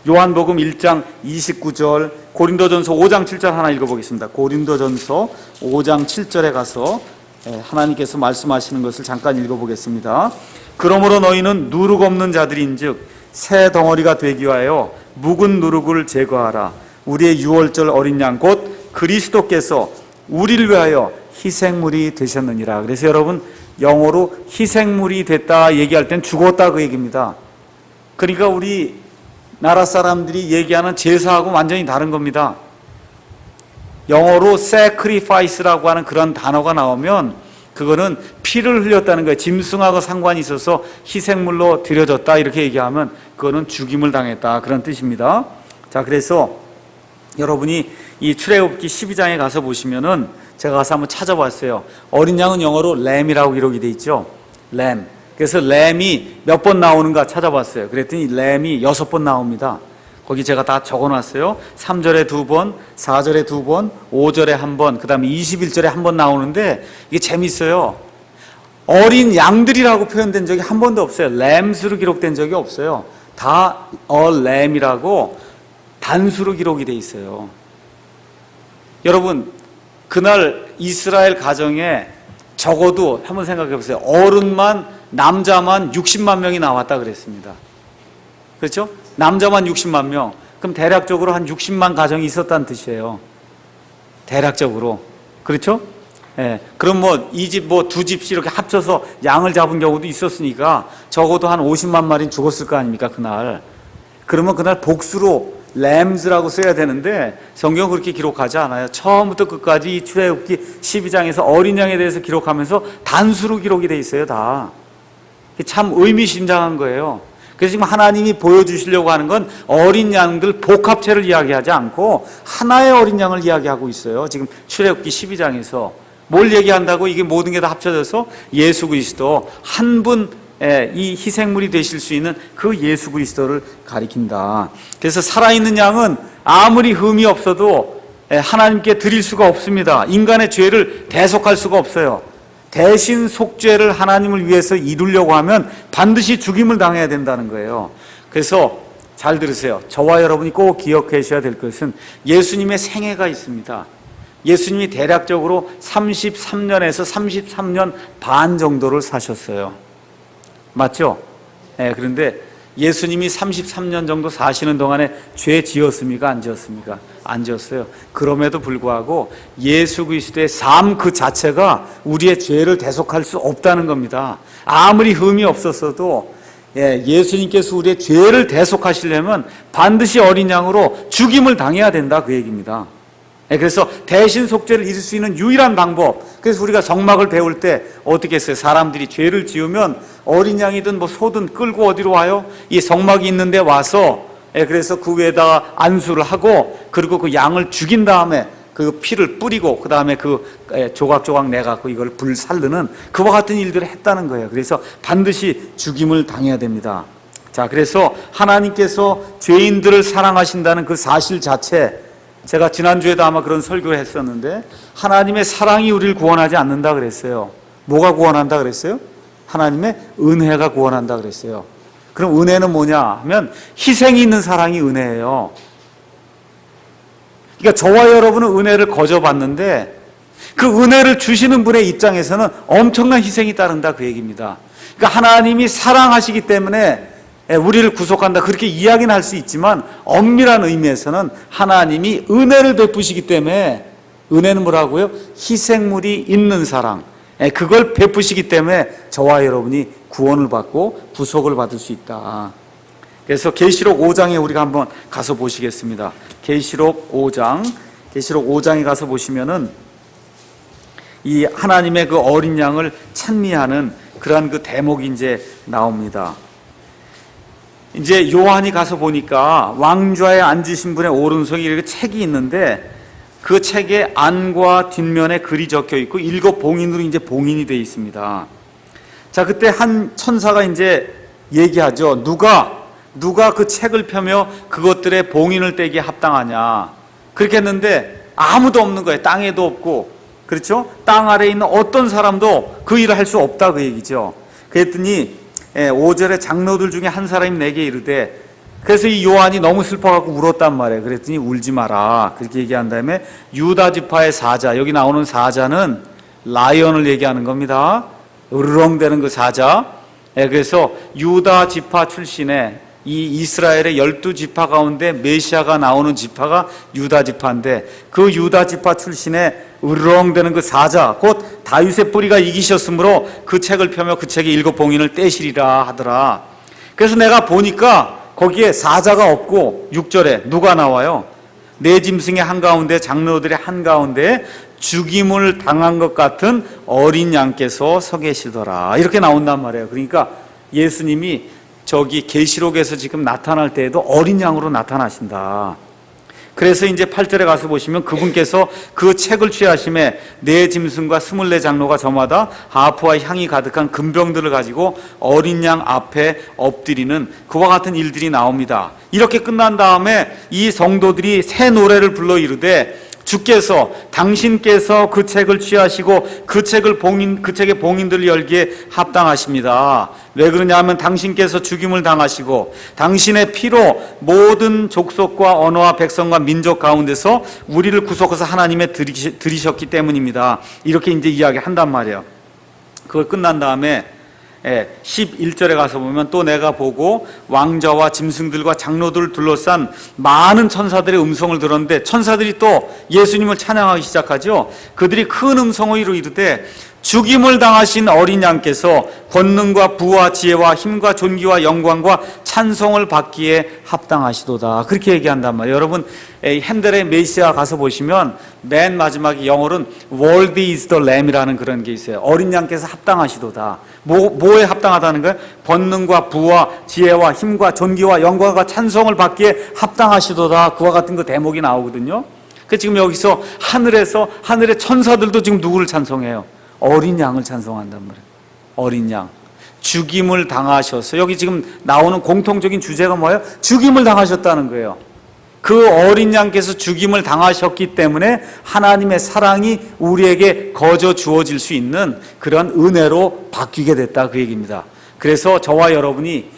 Speaker 1: 요한복음 1장 29절, 고린도전서 5장 7절 하나 읽어보겠습니다. 고린도전서 5장 7절에 가서 하나님께서 말씀하시는 것을 잠깐 읽어보겠습니다. 그러므로 너희는 누룩 없는 자들인즉 새 덩어리가 되기 위하여 묵은 누룩을 제거하라. 우리의 유월절 어린 양 곧 그리스도께서 우리를 위하여 희생물이 되셨느니라. 그래서 여러분 영어로 희생물이 됐다 얘기할 땐 죽었다 그 얘기입니다. 그러니까 우리 나라 사람들이 얘기하는 제사하고 완전히 다른 겁니다. 영어로 sacrifice라고 하는 그런 단어가 나오면 그거는 피를 흘렸다는 거예요. 짐승하고 상관이 있어서 희생물로 드려졌다 이렇게 얘기하면 그거는 죽임을 당했다 그런 뜻입니다. 자, 그래서 여러분이 이 출애굽기 12장에 가서 보시면은 제가 가서 한번 찾아봤어요. 어린 양은 영어로 lamb이라고 기록이 돼 있죠. lamb. 그래서 램이 몇 번 나오는가 찾아봤어요. 그랬더니 램이 6번 나옵니다. 거기 제가 다 적어놨어요. 3절에 2번, 4절에 2번, 5절에 1번, 그 다음에 21절에 1번 나오는데 이게 재밌어요. 어린 양들이라고 표현된 적이 한 번도 없어요. 램스로 기록된 적이 없어요. 다 a lamb이라고 단수로 기록이 돼 있어요. 여러분, 그날 이스라엘 가정에 적어도 한번 생각해 보세요. 어른만, 남자만 60만 명이 나왔다 그랬습니다. 그렇죠? 남자만 60만 명. 그럼 대략적으로 한 60만 가정이 있었다는 뜻이에요. 대략적으로. 그렇죠? 예. 그럼 뭐 이 집 뭐 두 집씩 이렇게 합쳐서 양을 잡은 경우도 있었으니까 적어도 한 50만 마리는 죽었을 거 아닙니까, 그날. 그러면 그날 복수로 램즈라고 써야 되는데 성경은 그렇게 기록하지 않아요. 처음부터 끝까지 이 출애굽기 12장에서 어린 양에 대해서 기록하면서 단수로 기록이 돼 있어요, 다. 참 의미심장한 거예요. 그래서 지금 하나님이 보여주시려고 하는 건 어린 양들 복합체를 이야기하지 않고 하나의 어린 양을 이야기하고 있어요. 지금 출애굽기 12장에서 뭘 얘기한다고? 이게 모든 게 다 합쳐져서 예수 그리스도 한 분, 이 희생물이 되실 수 있는 그 예수 그리스도를 가리킨다. 그래서 살아있는 양은 아무리 흠이 없어도 하나님께 드릴 수가 없습니다. 인간의 죄를 대속할 수가 없어요. 대신 속죄를 하나님을 위해서 이루려고 하면 반드시 죽임을 당해야 된다는 거예요. 그래서 잘 들으세요. 저와 여러분이 꼭 기억하셔야 될 것은 예수님의 생애가 있습니다. 예수님이 대략적으로 33년에서 33년 반 정도를 사셨어요. 맞죠? 그런데 예수님이 33년 정도 사시는 동안에 죄 지었습니까? 안 지었습니까? 안 지었어요. 그럼에도 불구하고 예수 그리스도의 삶 그 자체가 우리의 죄를 대속할 수 없다는 겁니다. 아무리 흠이 없었어도 예수님께서 우리의 죄를 대속하시려면 반드시 어린 양으로 죽임을 당해야 된다, 그 얘기입니다. 그래서 대신 속죄를 이룰 수 있는 유일한 방법. 그래서 우리가 성막을 배울 때 어떻게 했어요? 사람들이 죄를 지으면 어린 양이든 뭐 소든 끌고 어디로 와요? 이 성막이 있는데 와서 그래서 그 위에다가 안수를 하고 그리고 그 양을 죽인 다음에 그 피를 뿌리고 그 다음에 그 조각조각 내갖고 이걸 불살르는 그와 같은 일들을 했다는 거예요. 그래서 반드시 죽임을 당해야 됩니다. 자, 그래서 하나님께서 죄인들을 사랑하신다는 그 사실 자체, 제가 지난주에도 아마 그런 설교를 했었는데 하나님의 사랑이 우리를 구원하지 않는다 그랬어요. 뭐가 구원한다 그랬어요? 하나님의 은혜가 구원한다 그랬어요. 그럼 은혜는 뭐냐 하면 희생이 있는 사랑이 은혜예요. 그러니까 저와 여러분은 은혜를 거저받는데 그 은혜를 주시는 분의 입장에서는 엄청난 희생이 따른다, 그 얘기입니다. 그러니까 하나님이 사랑하시기 때문에 우리를 구속한다, 그렇게 이야기는 할 수 있지만 엄밀한 의미에서는 하나님이 은혜를 베푸시기 때문에, 은혜는 뭐라고요? 희생물이 있는 사랑, 그걸 베푸시기 때문에 저와 여러분이 구원을 받고 구속을 받을 수 있다. 그래서 계시록 5장에 우리가 한번 가서 보시겠습니다. 계시록 5장에 가서 보시면은 이 하나님의 그 어린 양을 찬미하는 그러한 그 대목이 이제 나옵니다. 이제 요한이 가서 보니까 왕좌에 앉으신 분의 오른손에 이렇게 책이 있는데 그 책에 안과 뒷면에 글이 적혀 있고 7 봉인으로 이제 봉인이 되어 있습니다. 자, 그때 한 천사가 이제 얘기하죠. 누가 그 책을 펴며 그것들의 봉인을 떼기에 합당하냐. 그렇게 했는데 아무도 없는 거예요. 땅에도 없고, 그렇죠? 땅 아래에 있는 어떤 사람도 그 일을 할 수 없다, 그 얘기죠. 그랬더니 5절에 장로들 중에 한 사람이 내게 이르되, 그래서 이 요한이 너무 슬퍼갖고 울었단 말이에요. 그랬더니 울지 마라, 그렇게 얘기한 다음에 유다 지파의 사자, 여기 나오는 사자는 라이언을 얘기하는 겁니다. 으르렁대는 그 사자. 그래서 유다 지파 출신의 이 이스라엘의 12지파 가운데 메시아가 나오는 지파가 유다 지파인데 그 유다 지파 출신의 으르렁대는 그 사자, 곧 다윗의 뿌리가 이기셨으므로 그 책을 펴며 그 책의 7 봉인을 떼시리라 하더라. 그래서 내가 보니까 거기에 사자가 없고 6절에 누가 나와요? 네 짐승의 한가운데, 장로들의 한가운데 죽임을 당한 것 같은 어린 양께서 서 계시더라, 이렇게 나온단 말이에요. 그러니까 예수님이 저기 계시록에서 지금 나타날 때에도 어린 양으로 나타나신다. 그래서 이제 8절에 가서 보시면 그분께서 그 책을 취하심에 네 짐승과 24 장로가 저마다 하프와 향이 가득한 금병들을 가지고 어린 양 앞에 엎드리는 그와 같은 일들이 나옵니다. 이렇게 끝난 다음에 이 성도들이 새 노래를 불러 이르되 주께서 당신께서 그 책을 취하시고 그 책의 봉인들을 열기에 합당하십니다. 왜 그러냐 하면 당신께서 죽임을 당하시고 당신의 피로 모든 족속과 언어와 백성과 민족 가운데서 우리를 구속해서 하나님에 들이셨기 때문입니다. 이렇게 이제 이야기한단 말이에요. 그걸 끝난 다음에 11절에 가서 보면 또 내가 보고 왕자와 짐승들과 장로들을 둘러싼 많은 천사들의 음성을 들었는데 천사들이 또 예수님을 찬양하기 시작하죠. 그들이 큰 음성으로 이르되 죽임을 당하신 어린 양께서 권능과 부와 지혜와 힘과 존귀와 영광과 찬송을 받기에 합당하시도다. 그렇게 얘기한단 말이에요. 여러분 핸델의 메시아 가서 보시면 맨 마지막에 영어로는 Worthy is the Lamb이라는 그런 게 있어요. 어린 양께서 합당하시도다. 뭐에 합당하다는 거예요? 권능과 부와 지혜와 힘과 존귀와 영광과 찬송을 받기에 합당하시도다. 그와 같은 그 대목이 나오거든요. 그 지금 여기서 하늘의 천사들도 지금 누구를 찬송해요? 어린 양을 찬송한단 말이에요. 어린 양. 죽임을 당하셔서 여기 지금 나오는 공통적인 주제가 뭐예요? 죽임을 당하셨다는 거예요. 그 어린 양께서 죽임을 당하셨기 때문에 하나님의 사랑이 우리에게 거저 주어질 수 있는 그런 은혜로 바뀌게 됐다, 그 얘기입니다. 그래서 저와 여러분이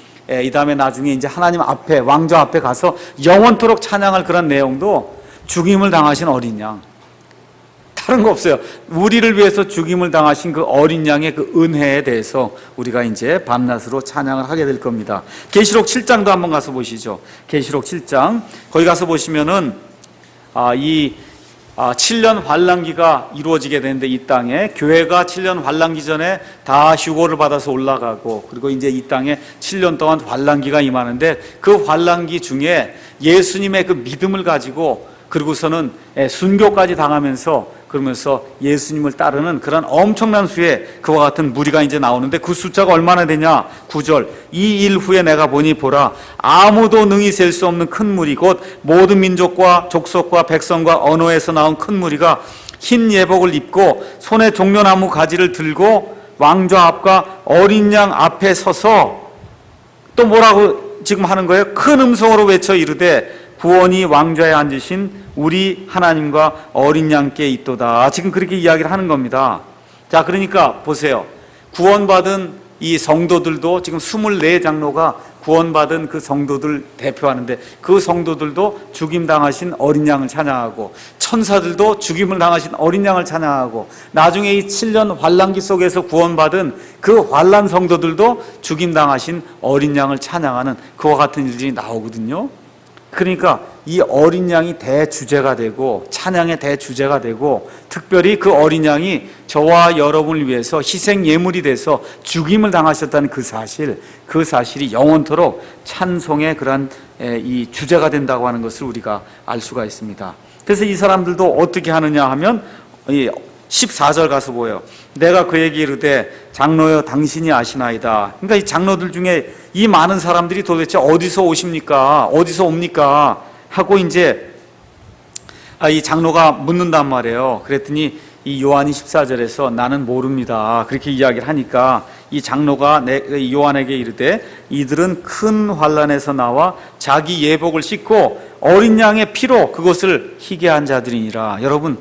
Speaker 1: 이 다음에 나중에 이제 하나님 앞에, 왕좌 앞에 가서 영원토록 찬양할 그런 내용도 죽임을 당하신 어린 양, 다른 거 없어요. 우리를 위해서 죽임을 당하신 그 어린 양의 그 은혜에 대해서 우리가 이제 밤낮으로 찬양을 하게 될 겁니다. 계시록 7장도 한번 가서 보시죠. 계시록 7장 거기 가서 보시면은 7년 환란기가 이루어지게 되는데, 이 땅에 교회가 7년 환란기 전에 다 휴고를 받아서 올라가고, 그리고 이제 이 땅에 7년 동안 환란기가 임하는데, 그 환란기 중에 예수님의 그 믿음을 가지고 그리고서는 순교까지 당하면서 그러면서 예수님을 따르는 그런 엄청난 수의 그와 같은 무리가 이제 나오는데, 그 숫자가 얼마나 되냐? 9절. 이 일 후에 내가 보니 보라, 아무도 능히 셀 수 없는 큰 무리, 곧 모든 민족과 족속과 백성과 언어에서 나온 큰 무리가 흰 예복을 입고 손에 종려나무 가지를 들고 왕좌 앞과 어린 양 앞에 서서 또 뭐라고 지금 하는 거예요? 큰 음성으로 외쳐 이르되 구원이 왕좌에 앉으신 우리 하나님과 어린 양께 있도다. 지금 그렇게 이야기를 하는 겁니다. 자, 그러니까 보세요. 구원받은 이 성도들도 지금 24장로가 구원받은 그 성도들 대표하는데, 그 성도들도 죽임당하신 어린 양을 찬양하고, 천사들도 죽임을 당하신 어린 양을 찬양하고, 나중에 이 7년 환란기 속에서 구원받은 그 환란 성도들도 죽임당하신 어린 양을 찬양하는 그와 같은 일들이 나오거든요. 그러니까 이 어린 양이 대주제가 되고 찬양의 대주제가 되고, 특별히 그 어린 양이 저와 여러분을 위해서 희생 예물이 돼서 죽임을 당하셨다는 그 사실이 영원토록 찬송의 그런 이 주제가 된다고 하는 것을 우리가 알 수가 있습니다. 그래서 이 사람들도 어떻게 하느냐 하면 14절 가서 보여요. 내가 그에게 이르되 장로여 당신이 아시나이다. 그러니까 이 장로들 중에 이 많은 사람들이 도대체 어디서 오십니까? 어디서 옵니까? 하고 이제 이 장로가 묻는단 말이에요. 그랬더니 이 요한이 14절에서 나는 모릅니다, 그렇게 이야기를 하니까 이 장로가 요한에게 이르되 이들은 큰 환란에서 나와 자기 예복을 씻고 어린 양의 피로 그것을 희게 한 자들이니라. 여러분,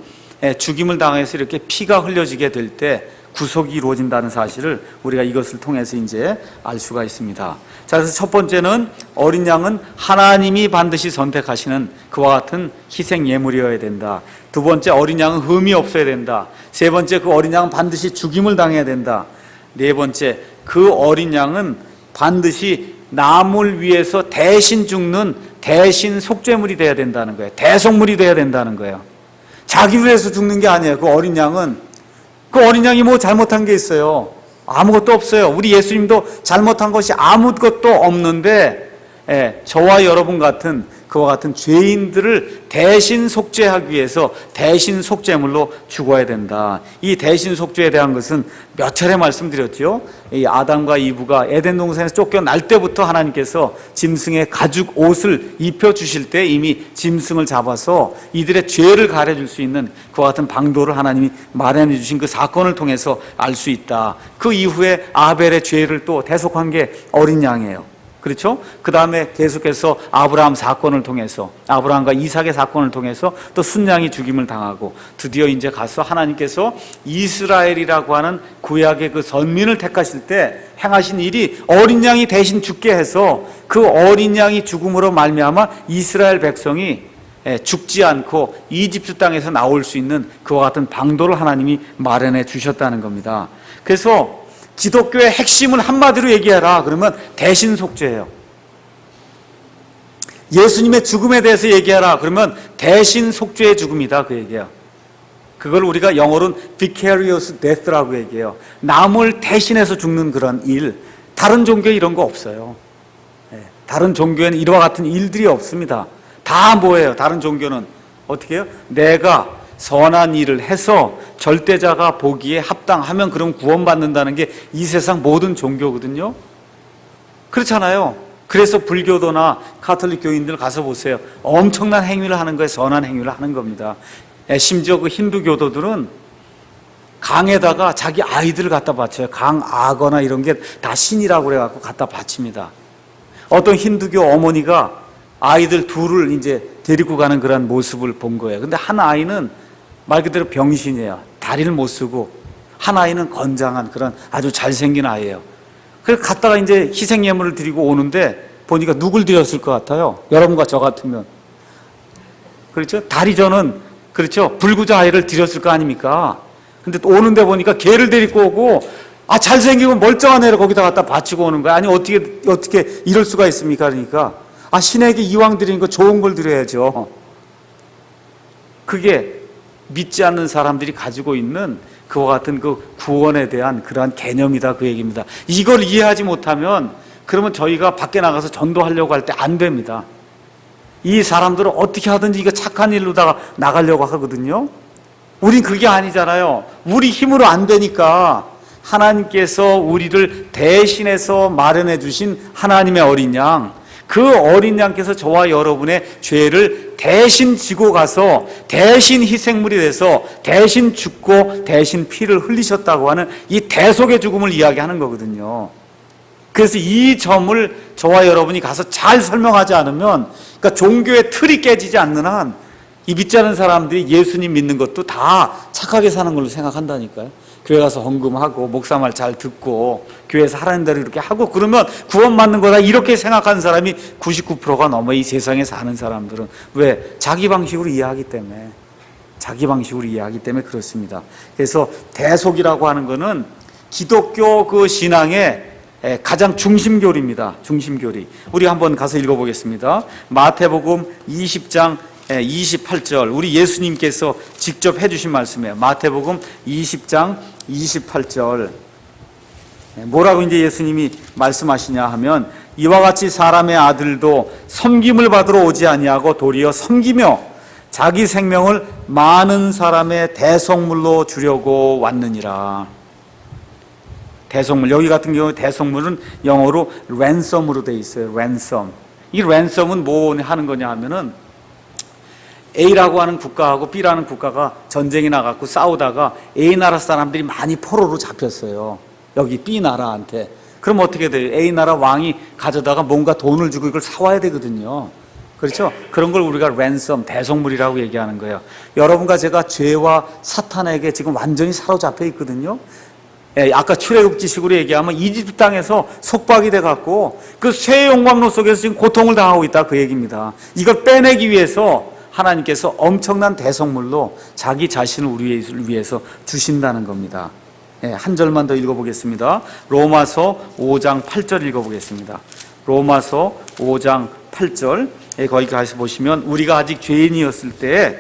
Speaker 1: 죽임을 당해서 이렇게 피가 흘려지게 될 때 구속이 이루어진다는 사실을 우리가 이것을 통해서 이제 알 수가 있습니다. 자, 그래서 첫 번째는 어린 양은 하나님이 반드시 선택하시는 그와 같은 희생 예물이어야 된다. 두 번째, 어린 양은 흠이 없어야 된다. 세 번째, 그 어린 양은 반드시 죽임을 당해야 된다. 네 번째, 그 어린 양은 반드시 남을 위해서 대신 죽는 대신 속죄물이 돼야 된다는 거예요. 대속물이 돼야 된다는 거예요. 자기를 위해서 죽는 게 아니에요. 그 어린 양이 뭐 잘못한 게 있어요? 아무것도 없어요. 우리 예수님도 잘못한 것이 아무것도 없는데, 저와 여러분 같은 그와 같은 죄인들을 대신 속죄하기 위해서 대신 속죄물로 죽어야 된다. 이 대신 속죄에 대한 것은 몇 차례 말씀드렸죠. 이 아담과 이브가 에덴 동산에서 쫓겨날 때부터 하나님께서 짐승의 가죽 옷을 입혀주실 때 이미 짐승을 잡아서 이들의 죄를 가려줄 수 있는 그와 같은 방도를 하나님이 마련해 주신 그 사건을 통해서 알 수 있다. 그 이후에 아벨의 죄를 또 대속한 게 어린 양이에요. 그렇죠? 그 다음에 계속해서 아브라함 사건을 통해서, 아브라함과 이삭의 사건을 통해서 또 순양이 죽임을 당하고, 드디어 이제 가서 하나님께서 이스라엘이라고 하는 구약의 그 선민을 택하실 때 행하신 일이 어린 양이 대신 죽게 해서 그 어린 양이 죽음으로 말미암아 이스라엘 백성이 죽지 않고 이집트 땅에서 나올 수 있는 그와 같은 방도를 하나님이 마련해 주셨다는 겁니다. 그래서 기독교의 핵심을 한마디로 얘기해라 그러면 대신 속죄예요. 예수님의 죽음에 대해서 얘기하라 그러면 대신 속죄의 죽음이다, 그 얘기예요. 그걸 우리가 영어로는 vicarious death라고 얘기해요. 남을 대신해서 죽는 그런 일. 다른 종교에 이런 거 없어요. 다른 종교에는 이와 같은 일들이 없습니다. 다 뭐예요? 다른 종교는 어떻게 해요? 내가 선한 일을 해서 절대자가 보기에 합당하면 그럼 구원받는다는 게 이 세상 모든 종교거든요. 그렇잖아요. 그래서 불교도나 카톨릭 교인들 가서 보세요. 엄청난 행위를 하는 거예요. 선한 행위를 하는 겁니다. 심지어 그 힌두교도들은 강에다가 자기 아이들을 갖다 바쳐요. 강 악어나 이런 게 다 신이라고 그래갖고 갖다 바칩니다. 어떤 힌두교 어머니가 아이들 둘을 이제 데리고 가는 그런 모습을 본 거예요. 근데 한 아이는 말 그대로 병신이에요. 다리를 못 쓰고, 한 아이는 건장한 그런 아주 잘생긴 아이예요. 그래서 갔다가 이제 희생예물을 드리고 오는데 보니까 누굴 드렸을 것 같아요? 여러분과 저 같으면. 그렇죠? 다리저는, 그렇죠? 불구자 아이를 드렸을 거 아닙니까? 근데 또 오는데 보니까 개를 데리고 오고, 아, 잘생기고 멀쩡한 애를 거기다 갖다 바치고 오는 거야. 아니, 어떻게 이럴 수가 있습니까? 그러니까. 아, 신에게 이왕 드리는 거 좋은 걸 드려야죠. 그게 믿지 않는 사람들이 가지고 있는 그와 같은 그 구원에 대한 그러한 개념이다, 그 얘기입니다. 이걸 이해하지 못하면 그러면 저희가 밖에 나가서 전도하려고 할 때 안 됩니다. 이 사람들은 어떻게 하든지 이거 착한 일로다가 나가려고 하거든요. 우린 그게 아니잖아요. 우리 힘으로 안 되니까 하나님께서 우리를 대신해서 마련해 주신 하나님의 어린 양, 그 어린 양께서 저와 여러분의 죄를 대신 지고 가서 대신 희생물이 돼서 대신 죽고 대신 피를 흘리셨다고 하는 이 대속의 죽음을 이야기하는 거거든요. 그래서 이 점을 저와 여러분이 가서 잘 설명하지 않으면, 그러니까 종교의 틀이 깨지지 않는 한 이 믿지 않는 사람들이 예수님 믿는 것도 다 착하게 사는 걸로 생각한다니까요. 교회 가서 헌금하고 목사 말 잘 듣고 교회에서 하라는 대로 이렇게 하고 그러면 구원받는 거다, 이렇게 생각하는 사람이 99%가 넘어, 이 세상에 사는 사람들은. 왜? 자기 방식으로 이해하기 때문에. 자기 방식으로 이해하기 때문에 그렇습니다. 그래서 대속이라고 하는 거는 기독교 그 신앙의 가장 중심교리입니다. 중심교리. 우리 한번 가서 읽어보겠습니다. 마태복음 20장 28절, 우리 예수님께서 직접 해주신 말씀이에요. 마태복음 20장 28절. 뭐라고 이제 예수님이 말씀하시냐 하면, 이와 같이 사람의 아들도 섬김을 받으러 오지 아니하고 도리어 섬기며 자기 생명을 많은 사람의 대속물로 주려고 왔느니라. 대속물, 여기 같은 경우 대속물은 영어로 랜섬으로 돼 있어요. 랜섬. 이 랜섬은 뭐 하는 거냐 하면은 A라고 하는 국가하고 B라는 국가가 전쟁이 나갖고 싸우다가 A 나라 사람들이 많이 포로로 잡혔어요. 여기 B 나라한테. 그럼 어떻게 돼요? A 나라 왕이 가져다가 뭔가 돈을 주고 이걸 사와야 되거든요. 그렇죠? 그런 걸 우리가 랜섬, 대속물이라고 얘기하는 거예요. 여러분과 제가 죄와 사탄에게 지금 완전히 사로잡혀 있거든요. 아까 출애굽지식으로 얘기하면 이집트 땅에서 속박이 돼갖고 그 쇠 용광로 속에서 지금 고통을 당하고 있다, 그 얘기입니다. 이걸 빼내기 위해서 하나님께서 엄청난 대속물로 자기 자신을 우리를 위해서 주신다는 겁니다. 한 절만 더 읽어보겠습니다. 로마서 5장 8절 읽어보겠습니다. 로마서 5장 8절, 거기 가서 보시면, 우리가 아직 죄인이었을 때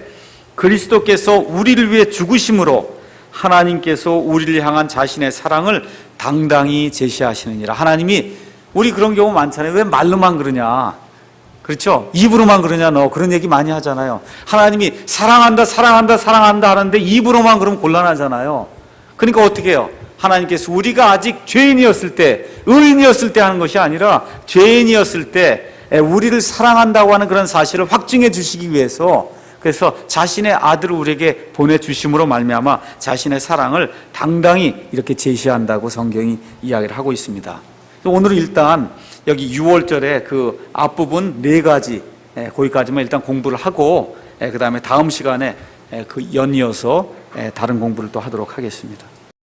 Speaker 1: 그리스도께서 우리를 위해 죽으심으로 하나님께서 우리를 향한 자신의 사랑을 당당히 제시하시느니라. 하나님이, 우리 그런 경우 많잖아요. 왜 말로만 그러냐, 그렇죠? 입으로만 그러냐, 너 그런 얘기 많이 하잖아요. 하나님이 사랑한다 사랑한다 사랑한다 하는데 입으로만 그러면 곤란하잖아요. 그러니까 어떻게 해요? 하나님께서 우리가 아직 죄인이었을 때, 의인이었을 때 하는 것이 아니라 죄인이었을 때 우리를 사랑한다고 하는 그런 사실을 확증해 주시기 위해서, 그래서 자신의 아들을 우리에게 보내주심으로 말미암아 자신의 사랑을 당당히 이렇게 제시한다고 성경이 이야기를 하고 있습니다. 오늘은 일단 여기 6월절에 그 앞부분 4가지, 거기까지만 일단 공부를 하고 그 다음에 다음 시간에 그 연이어서 다른 공부를 또 하도록 하겠습니다.